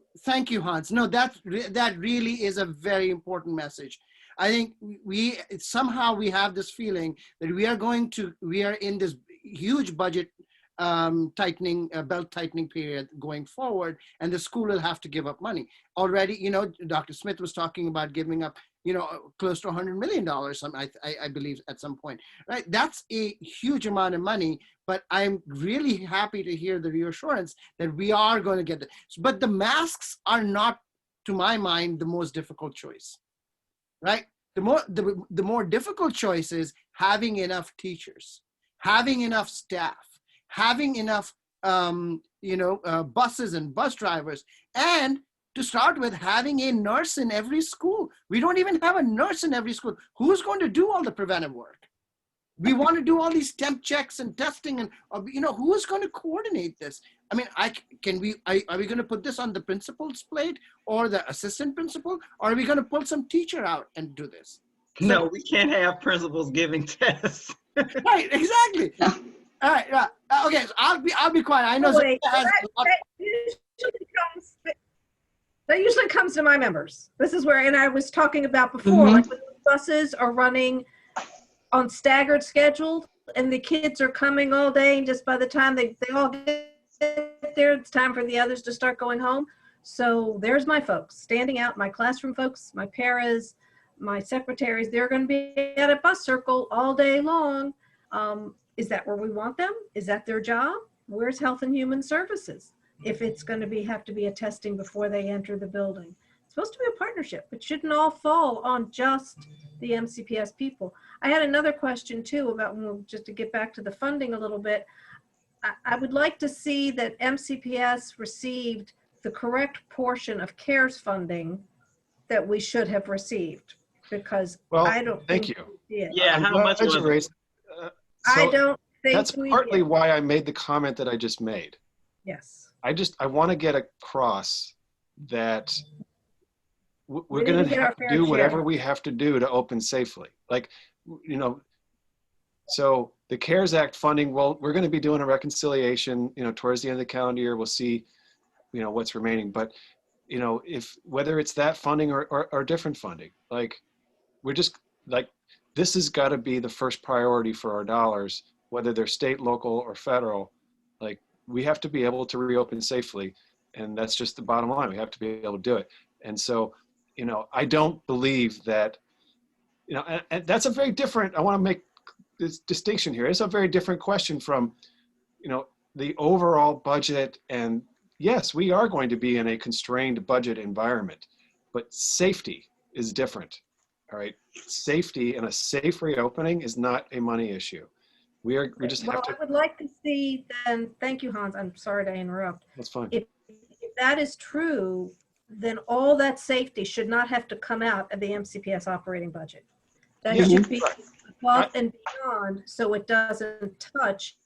Hans. No, that really is a very important message. I think somehow we have this feeling that we are in this huge budget belt tightening period going forward, and the school will have to give up money. Already, you know, Dr. Smith was talking about giving up, you know, close to $100 million, I believe, at some point, right? That's a huge amount of money, but I'm really happy to hear the reassurance that we are going to get it. But the masks are not, to my mind, the most difficult choice, right? The more difficult choice is having enough teachers, having enough staff, having enough, buses and bus drivers, and to start with, having a nurse in every school. We don't even have a nurse in every school. Who's going to do all the preventive work? We want to do all these temp checks and testing, and who's going to coordinate this? I mean, are we going to put this on the principal's plate or the assistant principal, or are we going to pull some teacher out and do this? No, we can't have principals giving tests. Right, exactly. All right, okay. So I'll be quiet. I know that usually comes to my members. This is where, and I was talking about before, like when the buses are running on staggered schedule, and the kids are coming all day, and just by the time they all get there, it's time for the others to start going home. So there's my folks standing out, my classroom folks, my paras, my secretaries. They're going to be at a bus circle all day long. Is that where we want them? Is that their job? Where's Health and Human Services? If it's going to have to be a testing before they enter the building. It's supposed to be a partnership. It shouldn't all fall on just the MCPS people. I had another question too about, just to get back to the funding a little bit. I would like to see that MCPS received the correct portion of CARES funding that we should have received, because I don't think we did. Yeah, how much was it? I don't think that's partly why I made the comment that I just made. Yes. I want to get across that we're We going didn't to get our have to fair do whatever share. we have to do to open safely. Like, you know, so the CARES Act funding, well, we're going to be doing a reconciliation, you know, towards the end of the calendar year. We'll see, you know, what's remaining. But, you know, if whether it's that funding or different funding, like, we're just like, this has got to be the first priority for our dollars, whether they're state, local, or federal. Like, we have to be able to reopen safely. And that's just the bottom line. We have to be able to do it. And so, you know, I don't believe that, you know, and that's a very different, I want to make this distinction here. It's a very different question from, you know, the overall budget. And yes, we are going to be in a constrained budget environment, but safety is different. All right. Safety and a safe reopening is not a money issue. We just have to. I would like to see then, thank you, Hans. I'm sorry to interrupt. That's fine. If that is true, then all that safety should not have to come out of the MCPS operating budget. That Yeah, should be right. above and beyond, so it doesn't touch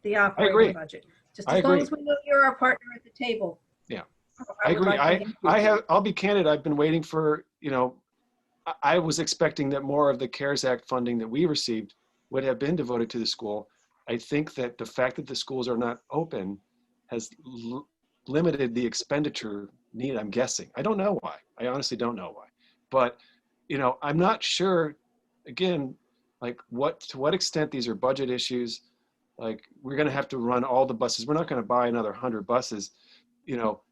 the agree. operating budget. Just I as long agree. as we know you're our partner at the table. Yeah, I I would agree. like to I'll be candid. I've been waiting for, you know, I was expecting that more of the CARES Act funding that we received would have been devoted to the school. I think that the fact that the schools are not open has limited the expenditure need, I'm guessing. I don't know why. I honestly don't know why. But, you know, I'm not sure, again, like to what extent these are budget issues. Like, we're going to have to run all the buses. We're not going to buy another 100 buses. You know,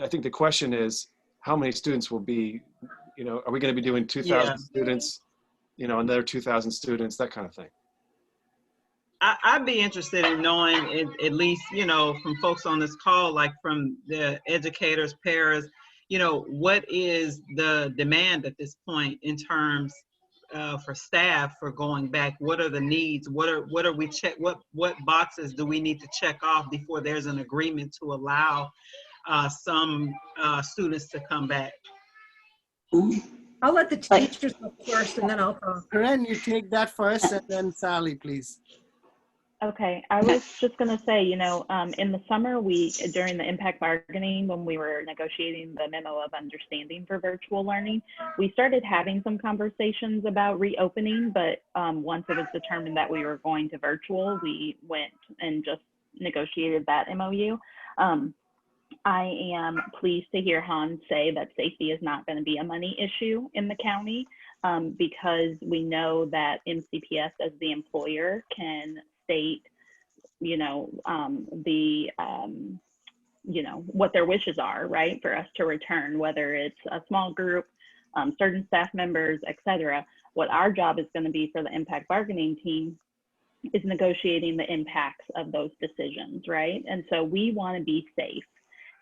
I think the question is, how many students will be, you know, are we going to be doing 2,000 students, you know, another 2,000 students, that kind of thing. I'd be interested in knowing, at least, you know, from folks on this call, like from the educators, paras, you know, what is the demand at this point in terms for staff for going back? What are the needs? What are we what boxes do we need to check off before there's an agreement to allow some students to come back? I'll let the teachers go first and then I'll talk. Kerrin, you take that first and then Sally, please. Okay, I was just going to say, you know, in the summer, during the impact bargaining, when we were negotiating the memo of understanding for virtual learning, we started having some conversations about reopening, but once it was determined that we were going to virtual, we went and just negotiated that MOU. I am pleased to hear Hans say that safety is not going to be a money issue in the county, because we know that MCPS as the employer can state, you know, you know, what their wishes are, right, for us to return, whether it's a small group, certain staff members, etc. What our job is going to be for the impact bargaining team is negotiating the impacts of those decisions, right? And so we want to be safe.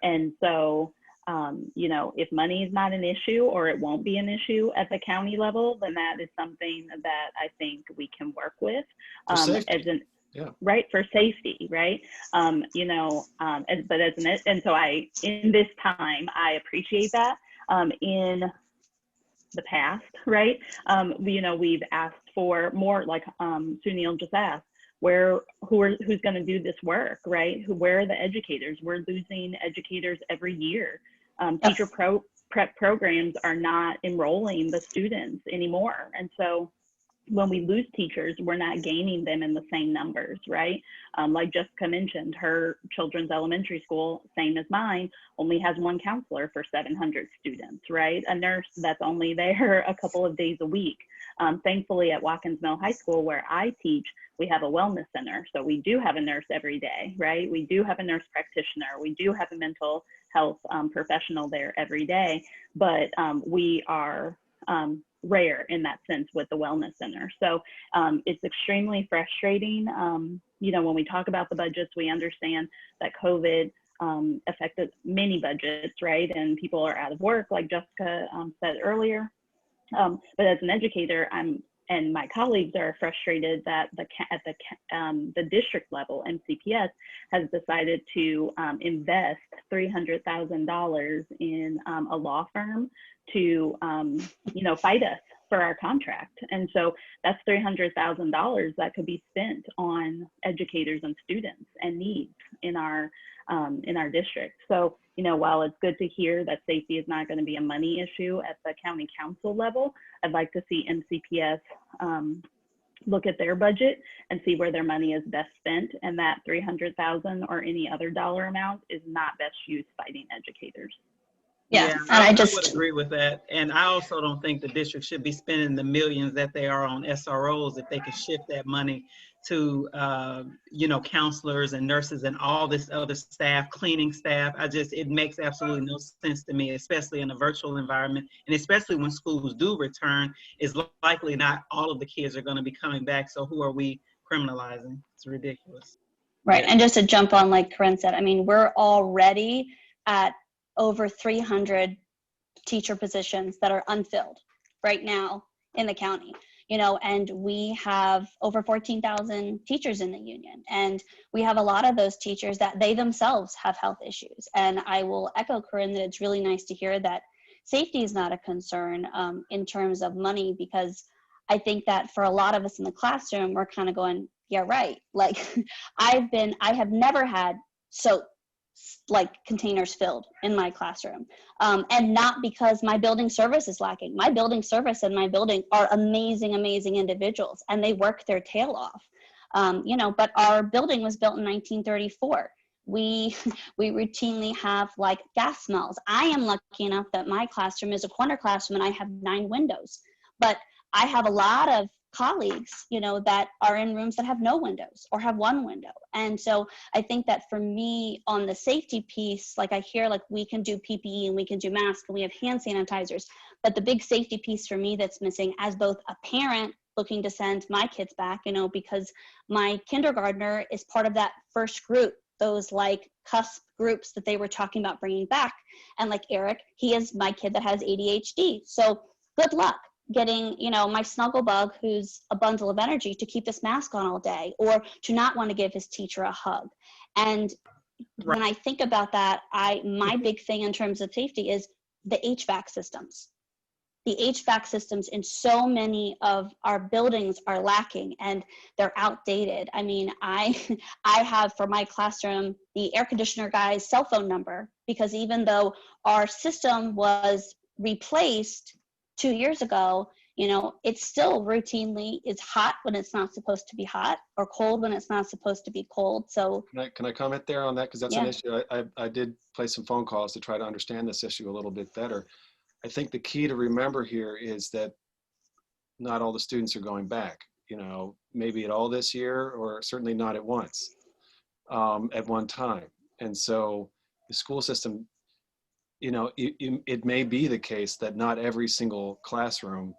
And so, you know, if money is not an issue, or it won't be an issue at the county level, then that is something that I think we can work with right, for safety, right? You know, but and so in this time, I appreciate that. In the past, right? You know, we've asked for more, like Sunil just asked, who's going to do this work, right? Where are the educators? We're losing educators every year. Teacher prep programs are not enrolling the students anymore. And so when we lose teachers, we're not gaining them in the same numbers, right? Like Jessica mentioned, her children's elementary school, same as mine, only has one counselor for 700 students, right? A nurse that's only there a couple of days a week. Thankfully at Watkins Mill High School, where I teach, we have a wellness center. So we do have a nurse every day, right? We do have a nurse practitioner. We do have a mental health professional there every day, but we are rare in that sense with the wellness center. So it's extremely frustrating. You know, when we talk about the budgets, we understand that COVID affected many budgets, right? And people are out of work, like Jessica said earlier. But as an educator, and my colleagues are frustrated that at the district level, MCPS has decided to invest $300,000 in a law firm to, you know, fight us for our contract. And so that's $300,000 that could be spent on educators and students and needs in our in our district. So, while it's good to hear that safety is not going to be a money issue at the county council level, I'd like to see MCPS look at their budget and see where their money is best spent, and that $300,000 or any other dollar amount is not best used fighting educators. Yeah, and I I would agree with that. And I also don't think the district should be spending the millions that they are on SROs if they could shift that money to, counselors and nurses and all this other staff, cleaning staff. It makes absolutely no sense to me, especially in a virtual environment. And especially when schools do return, it's likely not all of the kids are going to be coming back. So who are we criminalizing? It's ridiculous. Right. Yeah. And just to jump on, like Kerrin said, I mean, we're already at over 300 teacher positions that are unfilled right now in the county, and we have over 14,000 teachers in the union. And we have a lot of those teachers that they themselves have health issues. And I will echo Kerrin that it's really nice to hear that safety is not a concern in terms of money, because I think that for a lot of us in the classroom, we're kind of going, yeah, right. Like I have never had containers filled in my classroom. And not because my building service is lacking. My building service and my building are amazing, amazing individuals, and they work their tail off. But our building was built in 1934. We routinely have like gas smells. I am lucky enough that my classroom is a corner classroom and I have 9 windows, but I have a lot of colleagues, that are in rooms that have no windows or have 1 window. And so I think that for me on the safety piece, like I hear like we can do PPE and we can do masks and we have hand sanitizers, but the big safety piece for me that's missing as both a parent looking to send my kids back, because my kindergartner is part of that first group, those like cusp groups that they were talking about bringing back. And like Eric, he is my kid that has ADHD. So good luck getting, my snuggle bug who's a bundle of energy to keep this mask on all day, or to not want to give his teacher a hug. And when I think about that, my big thing in terms of safety is the HVAC systems. The HVAC systems in so many of our buildings are lacking and they're outdated. I mean, I have for my classroom the air conditioner guy's cell phone number, because even though our system was replaced 2 years ago, it still routinely is hot when it's not supposed to be hot, or cold when it's not supposed to be cold. So can I comment there on that? Because that's an issue. I did play some phone calls to try to understand this issue a little bit better. I think the key to remember here is that not all the students are going back, maybe at all this year, or certainly not at once, at one time. And so the school system, it may be the case that not every single classroom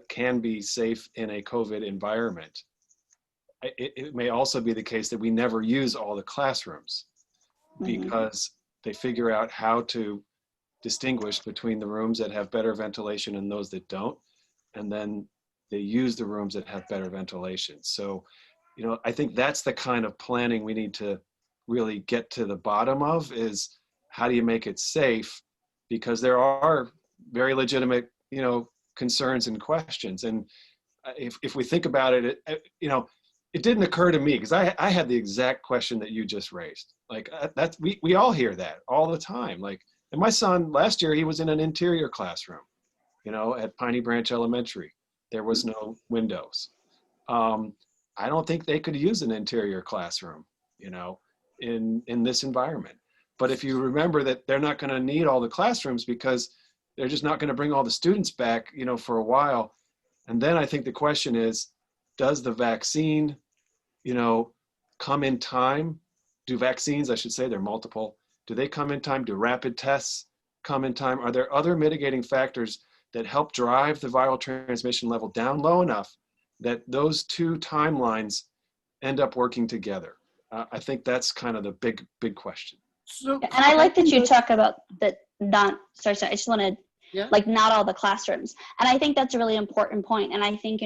can be safe in a COVID environment. It may also be the case that we never use all the classrooms because they figure out how to distinguish between the rooms that have better ventilation and those that don't. And then they use the rooms that have better ventilation. So, I think that's the kind of planning we need to really get to the bottom of, is how do you make it safe? Because there are very legitimate, concerns and questions. And if we think about it, it didn't occur to me, because I had the exact question that you just raised. Like we all hear that all the time. Like, and my son last year, he was in an interior classroom, at Piney Branch Elementary. There was no windows. I don't think they could use an interior classroom, in this environment. But if you remember that they're not going to need all the classrooms because they're just not going to bring all the students back, for a while. And then I think the question is, does the vaccine, come in time? Do vaccines, I should say, they're multiple. Do they come in time? Do rapid tests come in time? Are there other mitigating factors that help drive the viral transmission level down low enough that those two timelines end up working together? I think that's kind of the big question. So, and I like that you talk about that. Sorry, I just want to, like, not all the classrooms. And I think that's a really important point. And I think,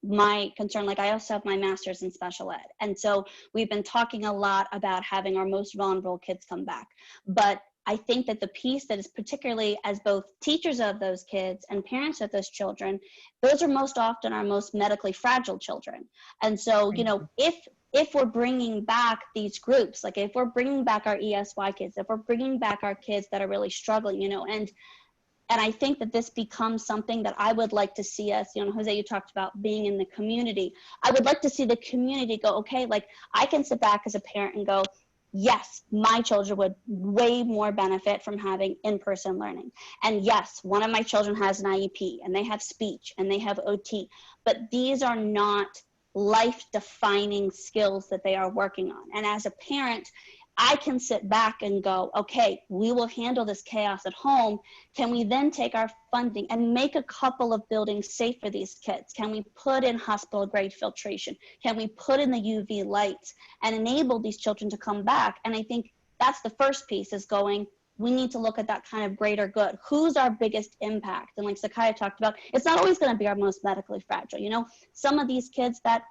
my concern, like, I also have my master's in special ed. And so we've been talking a lot about having our most vulnerable kids come back. But I think that the piece that is particularly as both teachers of those kids and parents of those children, those are most often our most medically fragile children. And so, if if we're bringing back these groups, like if we're bringing back our ESY kids, if we're bringing back our kids that are really struggling, you know, and I think that this becomes something that I would like to see us, you know, Jose, you talked about being in the community. I would like to see the community go, okay, like I can sit back as a parent and go, yes, my children would way more benefit from having in-person learning. And yes, one of my children has an IEP and they have speech and they have OT, but these are not life-defining skills that they are working on. And as a parent, I can sit back and go, okay, we will handle this chaos at home. Can we then take our funding and make a couple of buildings safe for these kids? Can we put in hospital grade filtration? Can we put in the UV lights and enable these children to come back? And I think that's the first piece, is going, we need to look at that kind of greater good. Who's our biggest impact? And like Zakiya talked about, it's not always going to be our most medically fragile. You know, some of these kids that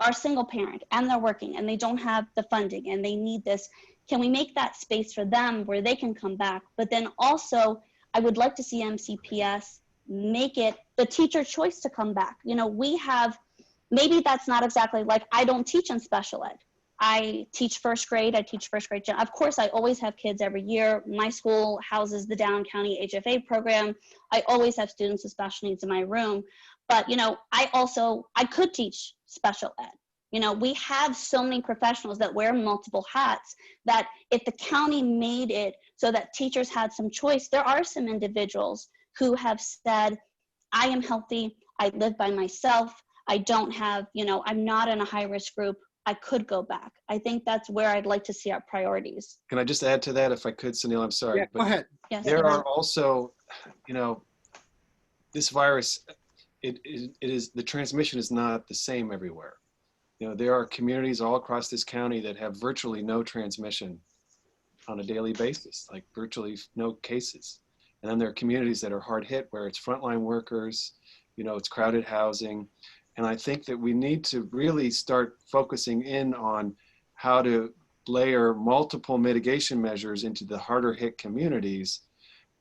are single parent and they're working and they don't have the funding and they need this, can we make that space for them where they can come back? But then also, I would like to see MCPS make it the teacher choice to come back. You know, we have, maybe that's not exactly like, I don't teach in special ed. I teach first grade, I teach first grade. Of course, I always have kids every year. My school houses the Down County HFA program. I always have students with special needs in my room. But, you know, I could teach special ed. You know, we have so many professionals that wear multiple hats that if the county made it so that teachers had some choice, there are some individuals who have said, I am healthy, I live by myself, I don't have, you know, I'm not in a high risk group, I could go back. I think that's where I'd like to see our priorities. Can I just add to that if I could, Sunil? I'm sorry. Yeah, go ahead. Yes, There are also, you know, this virus, it is, the transmission is not the same everywhere. You know, there are communities all across this county that have virtually no transmission on a daily basis, like virtually no cases. And then there are communities that are hard hit where it's frontline workers, you know, it's crowded housing. And I think that we need to really start focusing in on how to layer multiple mitigation measures into the harder hit communities.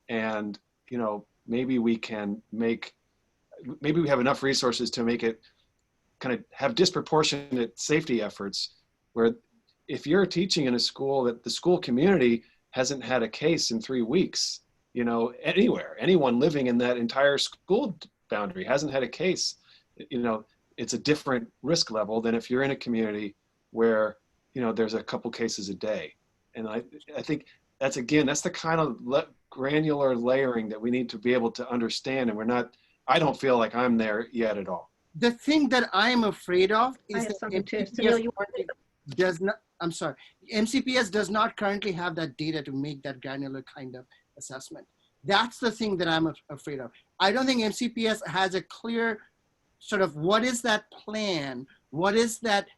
And, you know, maybe we can make, maybe we have enough resources to make it kind of have disproportionate safety efforts, where if you're teaching in a school that the school community hasn't had a case in 3 weeks, you know, anywhere, anyone living in that entire school boundary hasn't had a case, you know, it's a different risk level than if you're in a community where, you know, there's a couple cases a day. And I think that's, again, that's the kind of granular layering that we need to be able to understand. And we're not, I don't feel like I'm there yet at all. The thing that I'm afraid of is that MCPS does not currently have that data to make that granular kind of assessment. That's the thing that I'm afraid of. I don't think MCPS has a clear sort of, what is that plan? What is that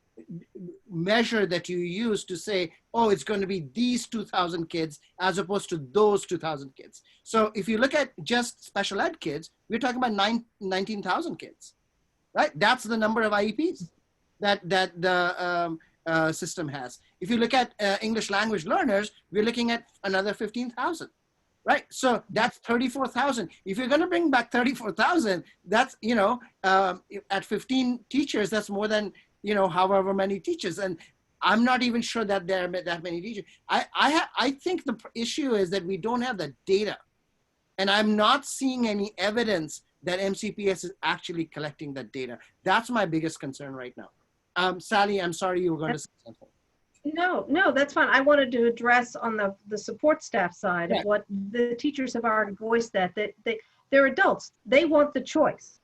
measure that you use to say, oh, it's going to be these 2,000 kids as opposed to those 2,000 kids. So if you look at just special ed kids, we're talking about 19,000 kids. Right, that's the number of IEPs that the system has. If you look at English language learners, we're looking at another 15,000, right? So that's 34,000. If you're going to bring back 34,000, that's, you know, at 15 teachers, that's more than, you know, however many teachers. And I'm not even sure that there are that many teachers. I think the issue is that we don't have the data, and I'm not seeing any evidence that MCPS is actually collecting that data. That's my biggest concern right now. Sally, I'm sorry, you were going to say something. No, that's fine. I wanted to address on the support staff side of what the teachers have already voiced, that they're adults. They want the choice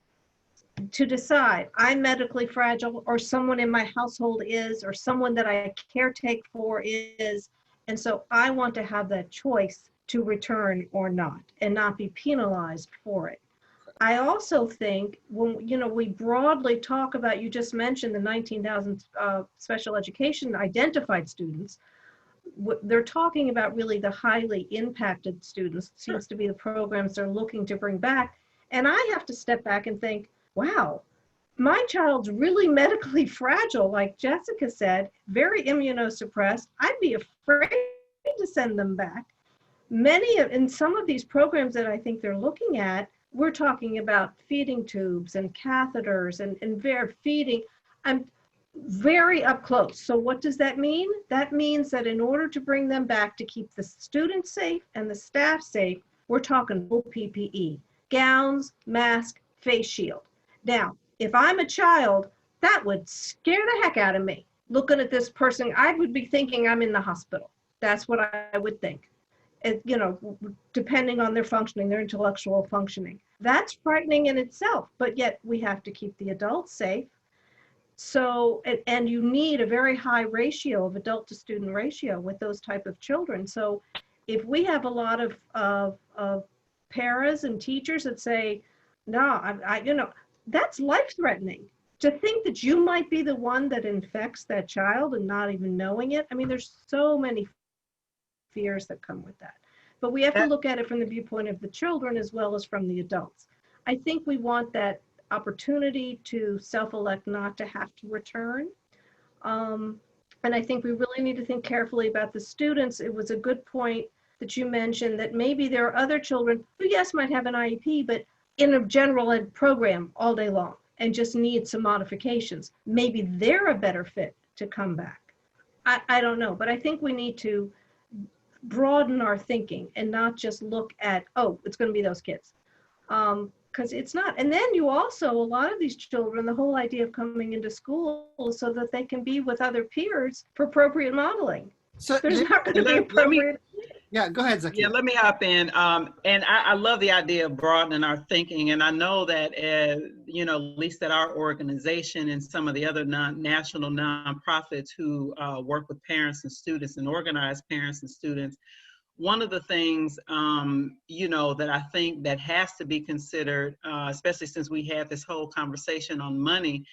to decide, I'm medically fragile, or someone in my household is, or someone that I caretake for is. And so I want to have that choice to return or not, and not be penalized for it. I also think when, you know, we broadly talk about, you just mentioned the 19,000 special education identified students. They're talking about really the highly impacted students. It seems to be the programs they're looking to bring back. And I have to step back and think, wow, my child's really medically fragile, like Jessica said, very immunosuppressed. I'd be afraid to send them back. In some of these programs that I think they're looking at, we're talking about feeding tubes and catheters and feeding. very up close. So what does that mean? That means that in order to bring them back to keep the students safe and the staff safe, we're talking full PPE, gowns, mask, face shield. Now, if I'm a child, that would scare the heck out of me. Looking at this person, I would be thinking I'm in the hospital. That's what I would think. You know, depending on their functioning, their intellectual functioning. That's frightening in itself, but yet we have to keep the adults safe. So, and you need a very high ratio of adult to student ratio with those type of children. So if we have a lot of paras and teachers that say, no, you know, that's life-threatening. To think that you might be the one that infects that child and not even knowing it. I mean, there's so many fears that come with that. But we have to look at it from the viewpoint of the children as well as from the adults. I think we want that opportunity to self-elect not to have to return. And I think we really need to think carefully about the students. It was a good point that you mentioned that maybe there are other children who, yes, might have an IEP, but in a general ed program all day long and just need some modifications. Maybe they're a better fit to come back. I don't know, but I think we need to broaden our thinking and not just look at, oh, it's going to be those kids. Because it's not. And then you also, a lot of these children, the whole idea of coming into school so that they can be with other peers for appropriate modeling. So there's not going to be appropriate. Yeah, go ahead, Zakiya. Yeah, let me hop in. And I love the idea of broadening our thinking. And I know that, you know, at least at our organization and some of the other national nonprofits who work with parents and students and organize parents and students, one of the things, you know, that I think that has to be considered, especially since we had this whole conversation on money,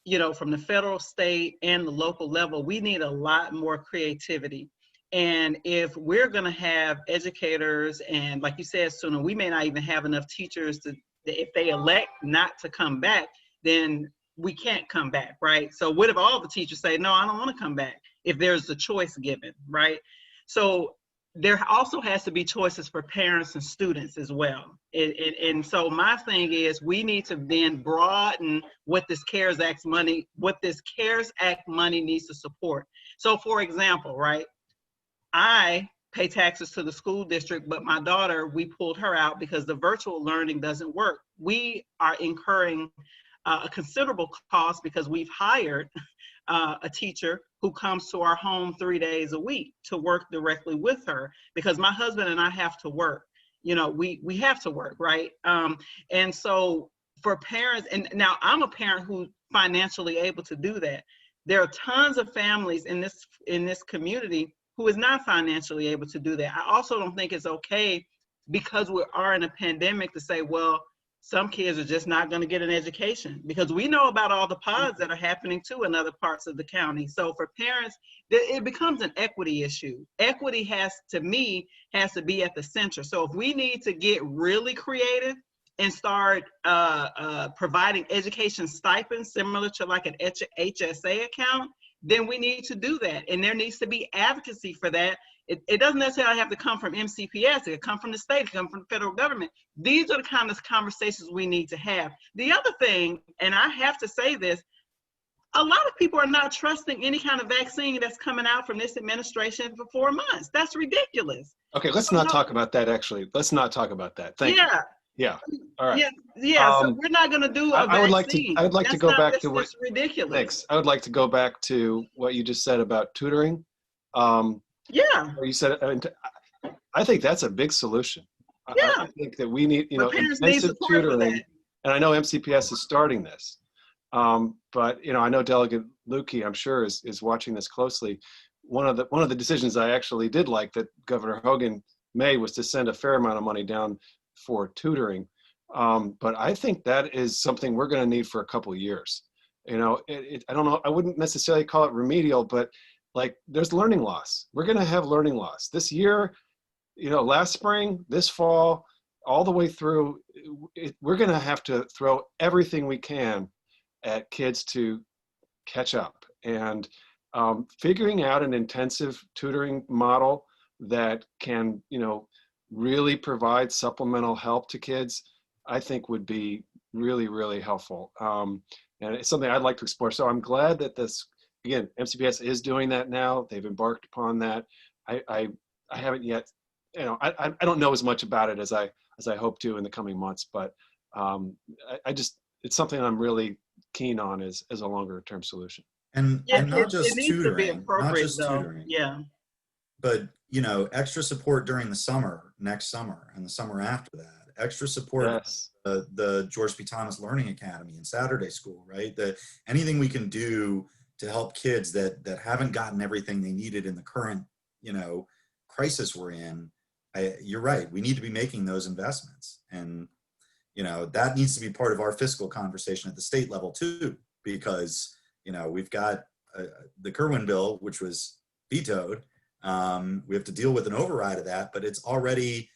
you know, from the federal, state, and the local level, we need a lot more creativity. And if we're going to have educators, and like you said, Sunil, we may not even have enough teachers to, if they elect not to come back, then we can't come back, right? So what if all the teachers say, no, I don't want to come back, if there's a choice given, right? So there also has to be choices for parents and students as well. And so my thing is, we need to then broaden what this CARES Act money needs to support. So for example, right, I pay taxes to the school district, but my daughter, we pulled her out because the virtual learning doesn't work. We are incurring a considerable cost because we've hired a teacher who comes to our home 3 days a week to work directly with her, because my husband and I have to work. You know, we have to work, right? And so for parents, and now I'm a parent who's financially able to do that. There are tons of families in this community who is not financially able to do that. I also don't think it's okay, because we are in a pandemic, to say, well, some kids are just not going to get an education, because we know about all the pods that are happening too in other parts of the county. So for parents, it becomes an equity issue. Equity has to be at the center. So if we need to get really creative and start providing education stipends similar to like an HSA account, then we need to do that. And there needs to be advocacy for that. It doesn't necessarily have to come from MCPS. It could come from the state, it could come from the federal government. These are the kind of conversations we need to have. The other thing, and I have to say this, a lot of people are not trusting any kind of vaccine that's coming out from this administration for 4 months. That's ridiculous. Okay, let's not talk about that, actually. Let's not talk about that. Thank you. Yeah. All right. Yeah. So we're not going to do a vaccine. I would like to go back to what. That's ridiculous. Thanks. I would like to go back to what you just said about tutoring. Yeah. You said, I think that's a big solution. Yeah. I think that we need, intensive tutoring, and I know MCPS is starting this. But I know Delegate Luedtke, I'm sure, is watching this closely. One of the decisions I actually did like that Governor Hogan made was to send a fair amount of money down for tutoring. But I think that is something we're going to need for a couple of years. I don't know, I wouldn't necessarily call it remedial, but like there's learning loss. We're going to have learning loss this year, last spring, this fall, all the way through. We're going to have to throw everything we can at kids to catch up, and figuring out an intensive tutoring model that can, really provide supplemental help to kids, I think would be really, really helpful. And it's something I'd like to explore. So I'm glad that this, again, MCPS is doing that now. They've embarked upon that. I haven't yet, I don't know as much about it as I hope to in the coming months, but it's something I'm really keen on as a longer term solution. And not just it needs to be tutoring, appropriate, though. Yeah. But extra support during the summer, next summer, and the summer after that. Extra support, yes. The George P. Thomas Learning Academy and Saturday School, right? Anything we can do to help kids that haven't gotten everything they needed in the current, crisis we're in. You're right. We need to be making those investments, and that needs to be part of our fiscal conversation at the state level too, because we've got the Kerwin bill, which was vetoed. We have to deal with an override of that, but it's already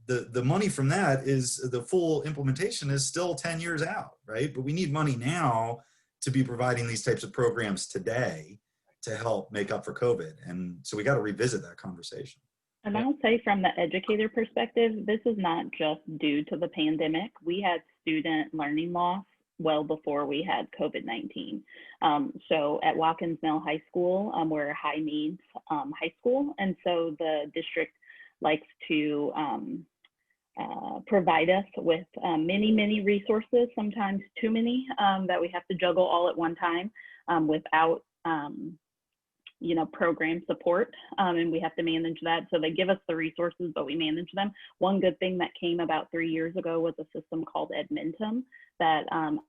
the money from that is the full implementation is still 10 years out, right? But we need money now to be providing these types of programs today to help make up for COVID. And so we got to revisit that conversation. And I'll say from the educator perspective, this is not just due to the pandemic. We had student learning loss well before we had COVID-19. So at Watkins Mill High School, we're a high needs high school. And so the district likes to provide us with many resources, sometimes too many, that we have to juggle all at one time without program support, and we have to manage that. So they give us the resources, but we manage them. One good thing that came about 3 years ago was a system called Edmentum that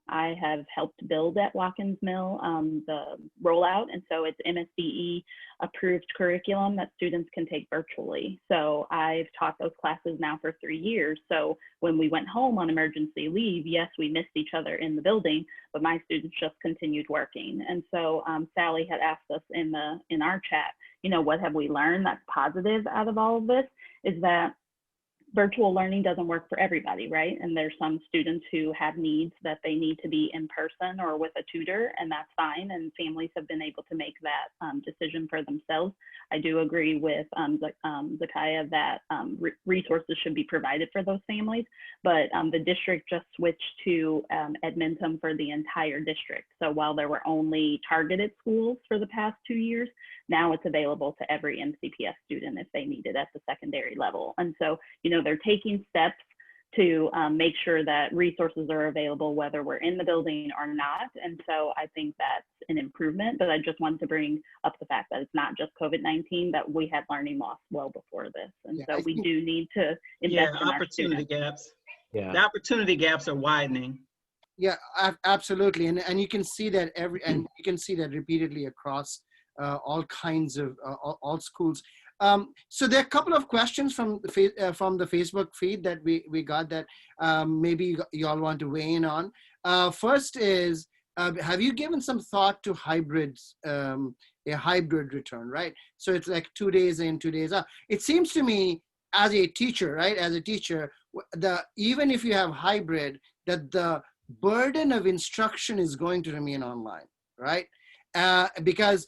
I have helped build at Watkins Mill, the rollout. And so it's MSDE approved curriculum that students can take virtually. So I've taught those classes now for 3 years. So when we went home on emergency leave, yes, we missed each other in the building, but my students just continued working. And so Sally had asked us in our chat, what have we learned that's positive out of all of this, is that virtual learning doesn't work for everybody, right? And there's some students who have needs that they need to be in person or with a tutor, and that's fine. And families have been able to make that decision for themselves. I do agree with Zakiya that resources should be provided for those families, but the district just switched to Edmentum for the entire district. So while there were only targeted schools for the past 2 years, now it's available to every MCPS student if they need it at the secondary level. And so, they're taking steps to make sure that resources are available, whether we're in the building or not. And so I think that's an improvement, but I just wanted to bring up the fact that it's not just COVID-19, that we had learning loss well before this. And so we do need to invest in opportunity gaps. Yeah. The opportunity gaps are widening. Yeah, absolutely. And you can see that repeatedly across all kinds of all schools. So there are a couple of questions from the Facebook feed that we got that maybe you all want to weigh in on. First is, have you given some thought to hybrids, a hybrid return, right? So it's like 2 days in, 2 days out. It seems to me as a teacher, right? As a teacher, even if you have hybrid, that the burden of instruction is going to remain online, right? Because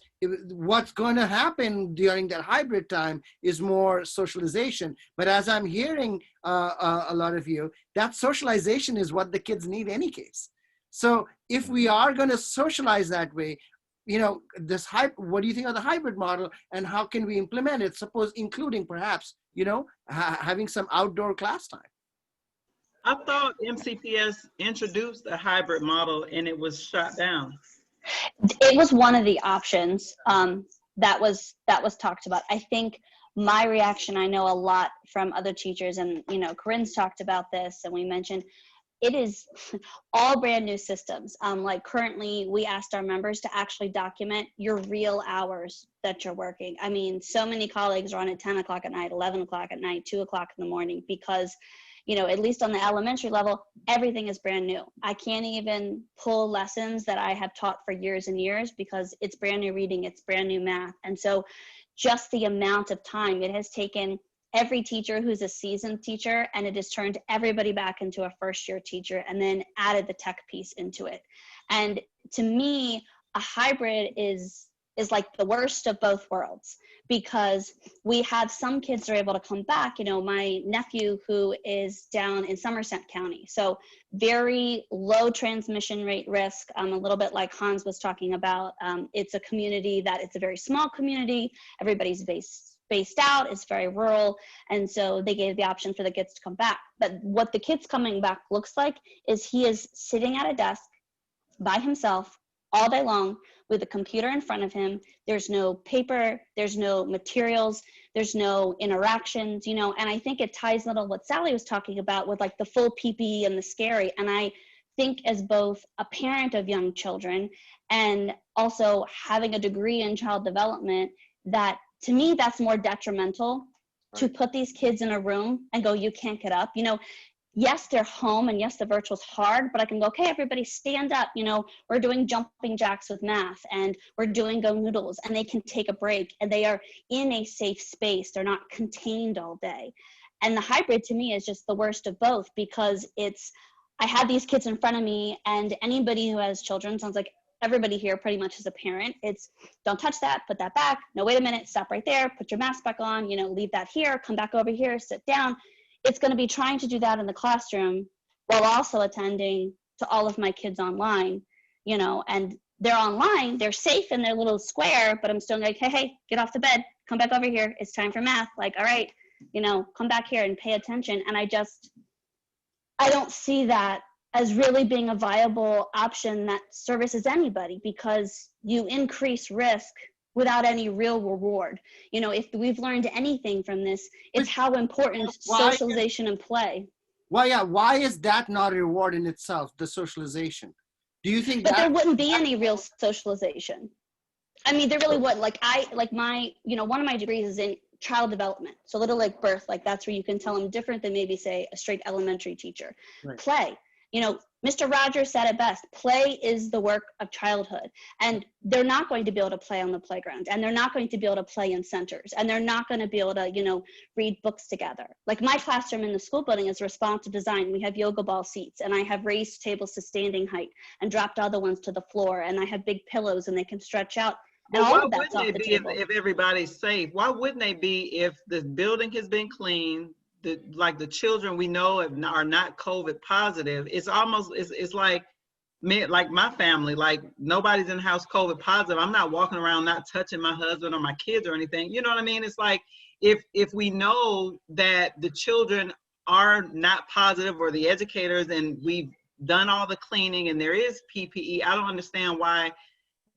what's going to happen during that hybrid time is more socialization. But as I'm hearing a lot of you, that socialization is what the kids need in any case. So if we are going to socialize that way, what do you think of the hybrid model, and how can we implement it? Suppose including perhaps, having some outdoor class time. I thought MCPS introduced a hybrid model and it was shot down. It was one of the options that was talked about. I think my reaction, I know a lot from other teachers, and Kerrin's talked about this, and we mentioned it is all brand new systems. Like currently, we asked our members to actually document your real hours that you're working. I mean, so many colleagues are on at 10 o'clock at night, 11 o'clock at night, 2 o'clock in the morning, because at least on the elementary level, everything is brand new. I can't even pull lessons that I have taught for years and years because it's brand new reading, it's brand new math. And so just the amount of time it has taken every teacher who's a seasoned teacher, and it has turned everybody back into a first-year teacher and then added the tech piece into it. And to me, a hybrid is is like the worst of both worlds, because we have some kids that are able to come back. You know, my nephew who is down in Somerset County, so very low transmission rate risk, a little bit like Hans was talking about. It's a community that it's a very small community. Everybody's spaced out, it's very rural, and so they gave the option for the kids to come back. But what the kids coming back looks like is he is sitting at a desk by himself all day long with a computer in front of him. There's no paper, there's no materials, there's no interactions, you know, and I think it ties a little what Sally was talking about with like the full PPE and the scary. And I think as both a parent of young children and also having a degree in child development, that to me, that's more detrimental to put these kids in a room and go, you can't get up. You know, yes, they're home, and yes, the virtual's hard, but I can go, okay, everybody stand up. You know, we're doing jumping jacks with math, and we're doing Go Noodles, and they can take a break, and they are in a safe space. They're not contained all day. And the hybrid to me is just the worst of both, because I have these kids in front of me, and anybody who has children, sounds like everybody here pretty much is a parent. It's don't touch that, put that back. No, wait a minute, stop right there, put your mask back on, you know, leave that here, come back over here, sit down. It's going to be trying to do that in the classroom while also attending to all of my kids online, you know, and they're online, they're safe in their little square, but I'm still like, hey, get off the bed, come back over here. It's time for math. Like, all right, you know, come back here and pay attention. And I don't see that as really being a viable option that services anybody, because you increase risk without any real reward. You know, if we've learned anything from this, it's how important socialization and play. Well, yeah, why is that not a reward in itself, the socialization? Do you think But there wouldn't be any real socialization. I mean, there really would. Like you know, one of my degrees is in child development. So Little League birth, like that's where you can tell them different than maybe say a straight elementary teacher. Right. Play. You know, Mr. Rogers said it best, play is the work of childhood. And they're not going to be able to play on the playground, and they're not going to be able to play in centers, and they're not going to be able to, you know, read books together. Like my classroom in the school building is responsive design. We have yoga ball seats, and I have raised tables to standing height and dropped other ones to the floor, and I have big pillows and they can stretch out. And all of that's off the table. If everybody's safe? Why wouldn't they be if the building has been cleaned? Like the children we know are not COVID positive. It's almost, it's like me, like my family, like nobody's in the house COVID positive. I'm not walking around not touching my husband or my kids or anything. You know what I mean? It's like, if we know that the children are not positive, or the educators, and we've done all the cleaning and there is PPE, I don't understand why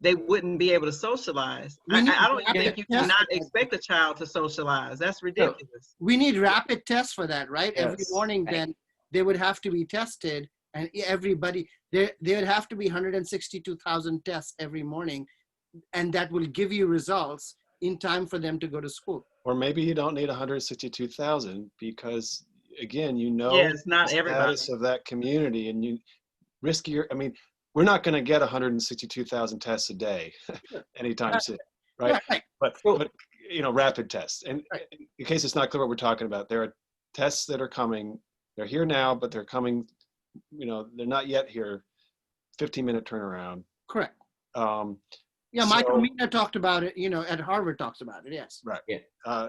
they wouldn't be able to socialize. I don't think you cannot expect a child to socialize. That's ridiculous. We need rapid tests for that, right? Yes. Every morning, then they would have to be tested, and everybody, there would have to be 162,000 tests every morning, and that will give you results in time for them to go to school. Or maybe you don't need 162,000 because, again, you know, it's not the status of that community, and you riskier. I mean, we're not going to get 162,000 tests a day anytime soon, right? Right. But you know, rapid tests. And in case it's not clear what we're talking about, there are tests that are coming. They're here now, but they're coming. You know, they're not yet here. 15-minute turnaround. Correct. Michael Mina talked about it. You know, at Harvard talks about it. Yes. Right. Yeah.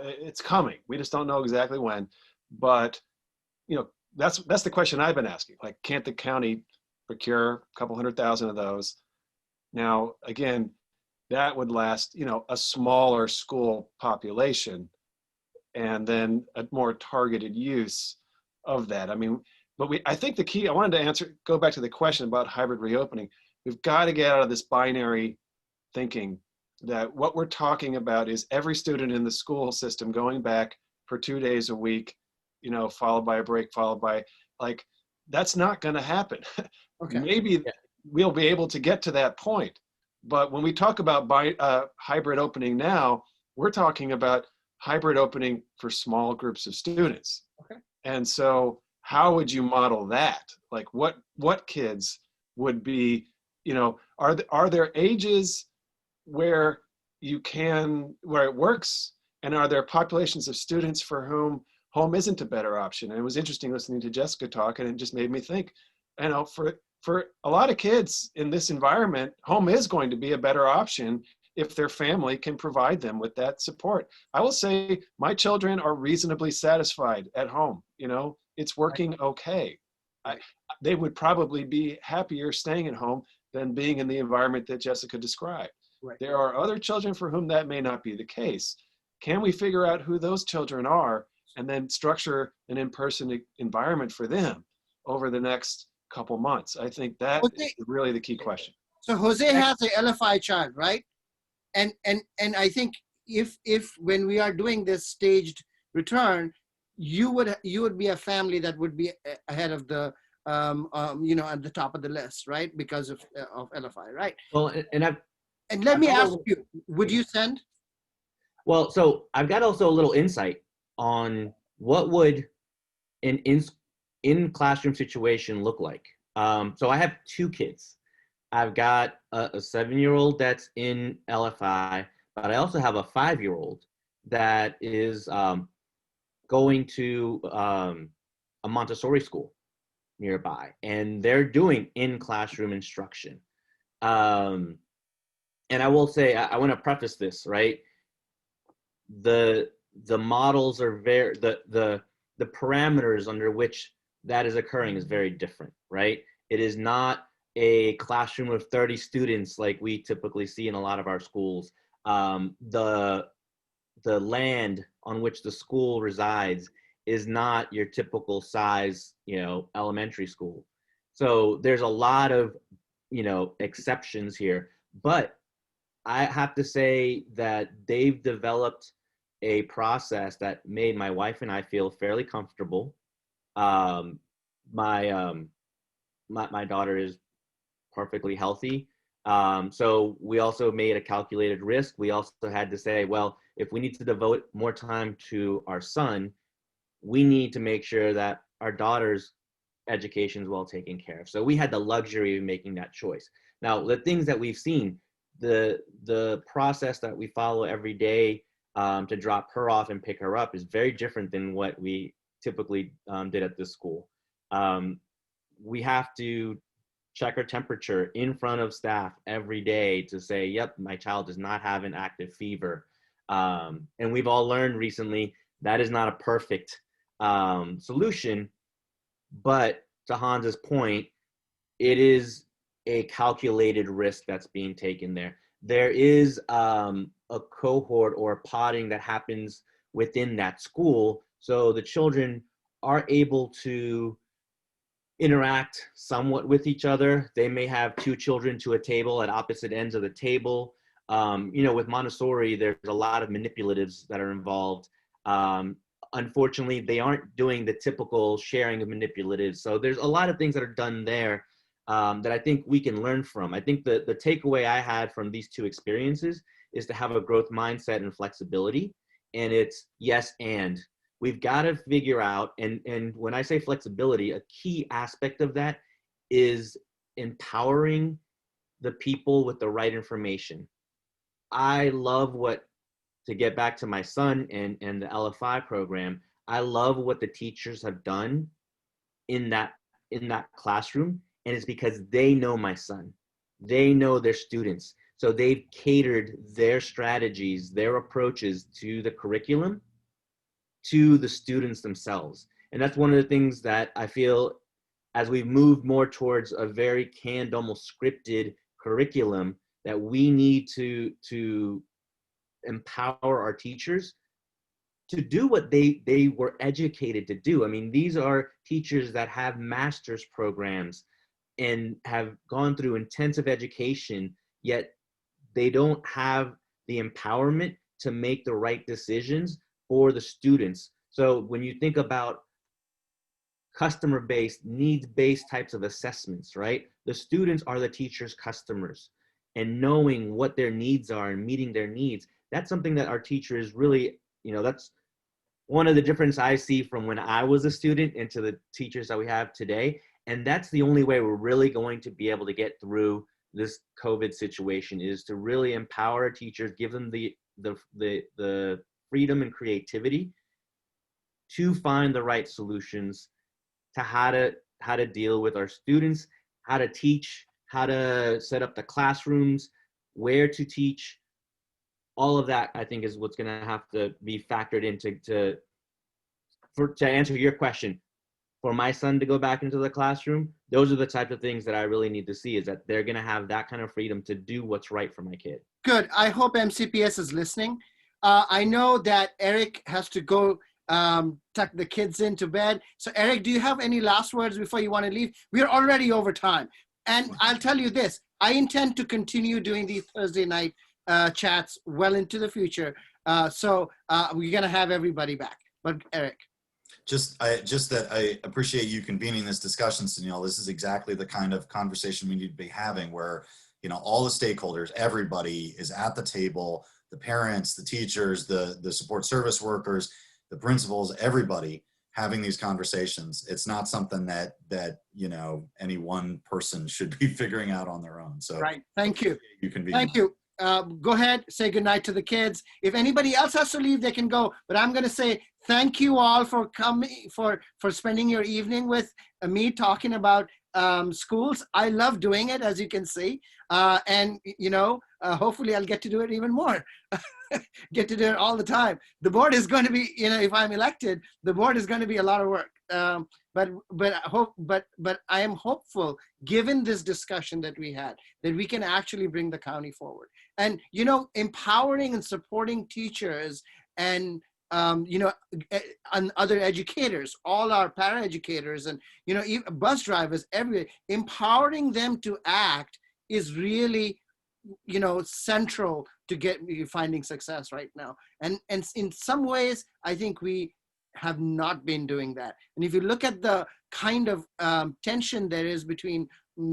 It's coming. We just don't know exactly when. But you know, that's the question I've been asking. Like, can't the county procure a couple 100,000 of those? Now, again, that would last, you know, a smaller school population, and then a more targeted use of that. I mean, but I think the key, I wanted to go back to the question about hybrid reopening. We've got to get out of this binary thinking that what we're talking about is every student in the school system going back for 2 days a week, you know, followed by a break, followed by, like, that's not going to happen. Okay. Maybe we'll be able to get to that point. But when we talk about hybrid opening now, we're talking about hybrid opening for small groups of students. Okay. And so how would you model that? Like what kids would be, you know, are there ages where it works? And are there populations of students for whom home isn't a better option? And it was interesting listening to Jessica talk, and it just made me think, you know, for a lot of kids in this environment, home is going to be a better option if their family can provide them with that support. I will say my children are reasonably satisfied at home. You know, it's working okay. They would probably be happier staying at home than being in the environment that Jessica described. Right. There are other children for whom that may not be the case. Can we figure out who those children are and then structure an in-person environment for them over the next couple months? I think that is really the key question. So Jose has a LFI child, right? And I think if when we are doing this staged return, you would be a family that would be ahead of the you know, at the top of the list, right? Because of LFI, right? Well, And let me ask you, would you send? Well, so I've got also a little insight on what would an in-classroom situation look like. So I have two kids. I've got a 7-year-old that's in LFI, but I also have a 5-year-old that is going to a Montessori school nearby, and they're doing in-classroom instruction. And I will say, I want to preface this, right? The models are very, the parameters under which that is occurring is very different, right? It is not a classroom of 30 students like we typically see in a lot of our schools. The land on which the school resides is not your typical size, you know, elementary school. So there's a lot of, you know, exceptions here, but I have to say that they've developed a process that made my wife and I feel fairly comfortable. My daughter is perfectly healthy. So we also made a calculated risk. We also had to say, well, if we need to devote more time to our son, we need to make sure that our daughter's education is well taken care of. So we had the luxury of making that choice. Now, the things that we've seen, the process that we follow every day to drop her off and pick her up is very different than what we typically did at this school. We have to check her temperature in front of staff every day to say, yep, my child does not have an active fever. And we've all learned recently that is not a perfect solution, but to Hans's point, it is a calculated risk that's being taken there. There is a cohort or podding that happens within that school, so the children are able to interact somewhat with each other. They may have two children to a table at opposite ends of the table. You know, with Montessori, there's a lot of manipulatives that are involved. Unfortunately, they aren't doing the typical sharing of manipulatives. So there's a lot of things that are done there that I think we can learn from. I think the takeaway I had from these two experiences is to have a growth mindset and flexibility. And it's yes, and. We've got to figure out, and when I say flexibility, a key aspect of that is empowering the people with the right information. I love to get back to my son and the LFI program, I love what the teachers have done in that classroom, and it's because they know my son. They know their students. So they've catered their strategies, their approaches to the curriculum to the students themselves. And that's one of the things that I feel as we've moved more towards a very canned, almost scripted curriculum, that we need to empower our teachers to do what they were educated to do. I mean, these are teachers that have master's programs and have gone through intensive education, yet they don't have the empowerment to make the right decisions for the students. So when you think about customer-based, needs-based types of assessments, right? The students are the teacher's customers, and knowing what their needs are and meeting their needs, that's something that our teachers really, you know, that's one of the difference I see from when I was a student into the teachers that we have today. And that's the only way we're really going to be able to get through this COVID situation, is to really empower our teachers, give them the freedom and creativity to find the right solutions to how to deal with our students, how to teach, how to set up the classrooms, where to teach, all of that, I think, is what's going to have to be factored into to answer your question. For my son to go back into the classroom, those are the types of things that I really need to see, is that they're going to have that kind of freedom to do what's right for my kid. Good. I hope MCPS is listening. I know that Eric has to go tuck the kids into bed. So Eric, do you have any last words before you want to leave? We're already over time. And I'll tell you this, I intend to continue doing these Thursday night chats well into the future. So we're going to have everybody back. But Eric. Just that I appreciate you convening this discussion, Sunil. This is exactly the kind of conversation we need to be having, where, you know, all the stakeholders, everybody is at the table, the parents, the teachers, the support service workers, the principals, everybody having these conversations. It's not something that you know, any one person should be figuring out on their own. So right. Thank you. You can be. Thank you. Go ahead, say goodnight to the kids. If anybody else has to leave, they can go. But I'm going to say thank you all for coming, for spending your evening with me talking about schools. I love doing it, as you can see. And, you know, hopefully I'll get to do it even more. Get to do it all the time. The board is going to be, you know, if I'm elected, the board is going to be a lot of work. But I am hopeful, given this discussion that we had, that we can actually bring the county forward. And, you know, empowering and supporting teachers and, you know, and other educators, all our paraeducators and, you know, even bus drivers, everywhere, empowering them to act is really, you know, central to finding success right now. And in some ways, I think we have not been doing that. And if you look at the kind of tension there is between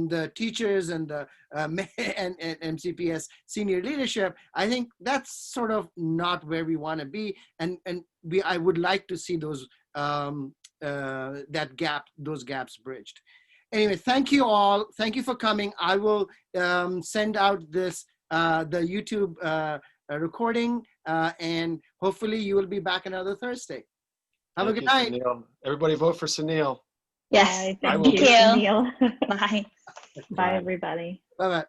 the teachers and the and MCPS senior leadership, I think that's sort of not where we want to be. And I would like to see those those gaps bridged. Anyway, thank you all. Thank you for coming. I will send out this the YouTube recording, and hopefully you will be back another Thursday. Have a good night. Sunil. Everybody vote for Sunil. Yes. Bye. Thank you. Sunil. Bye. Bye, everybody. Bye-bye.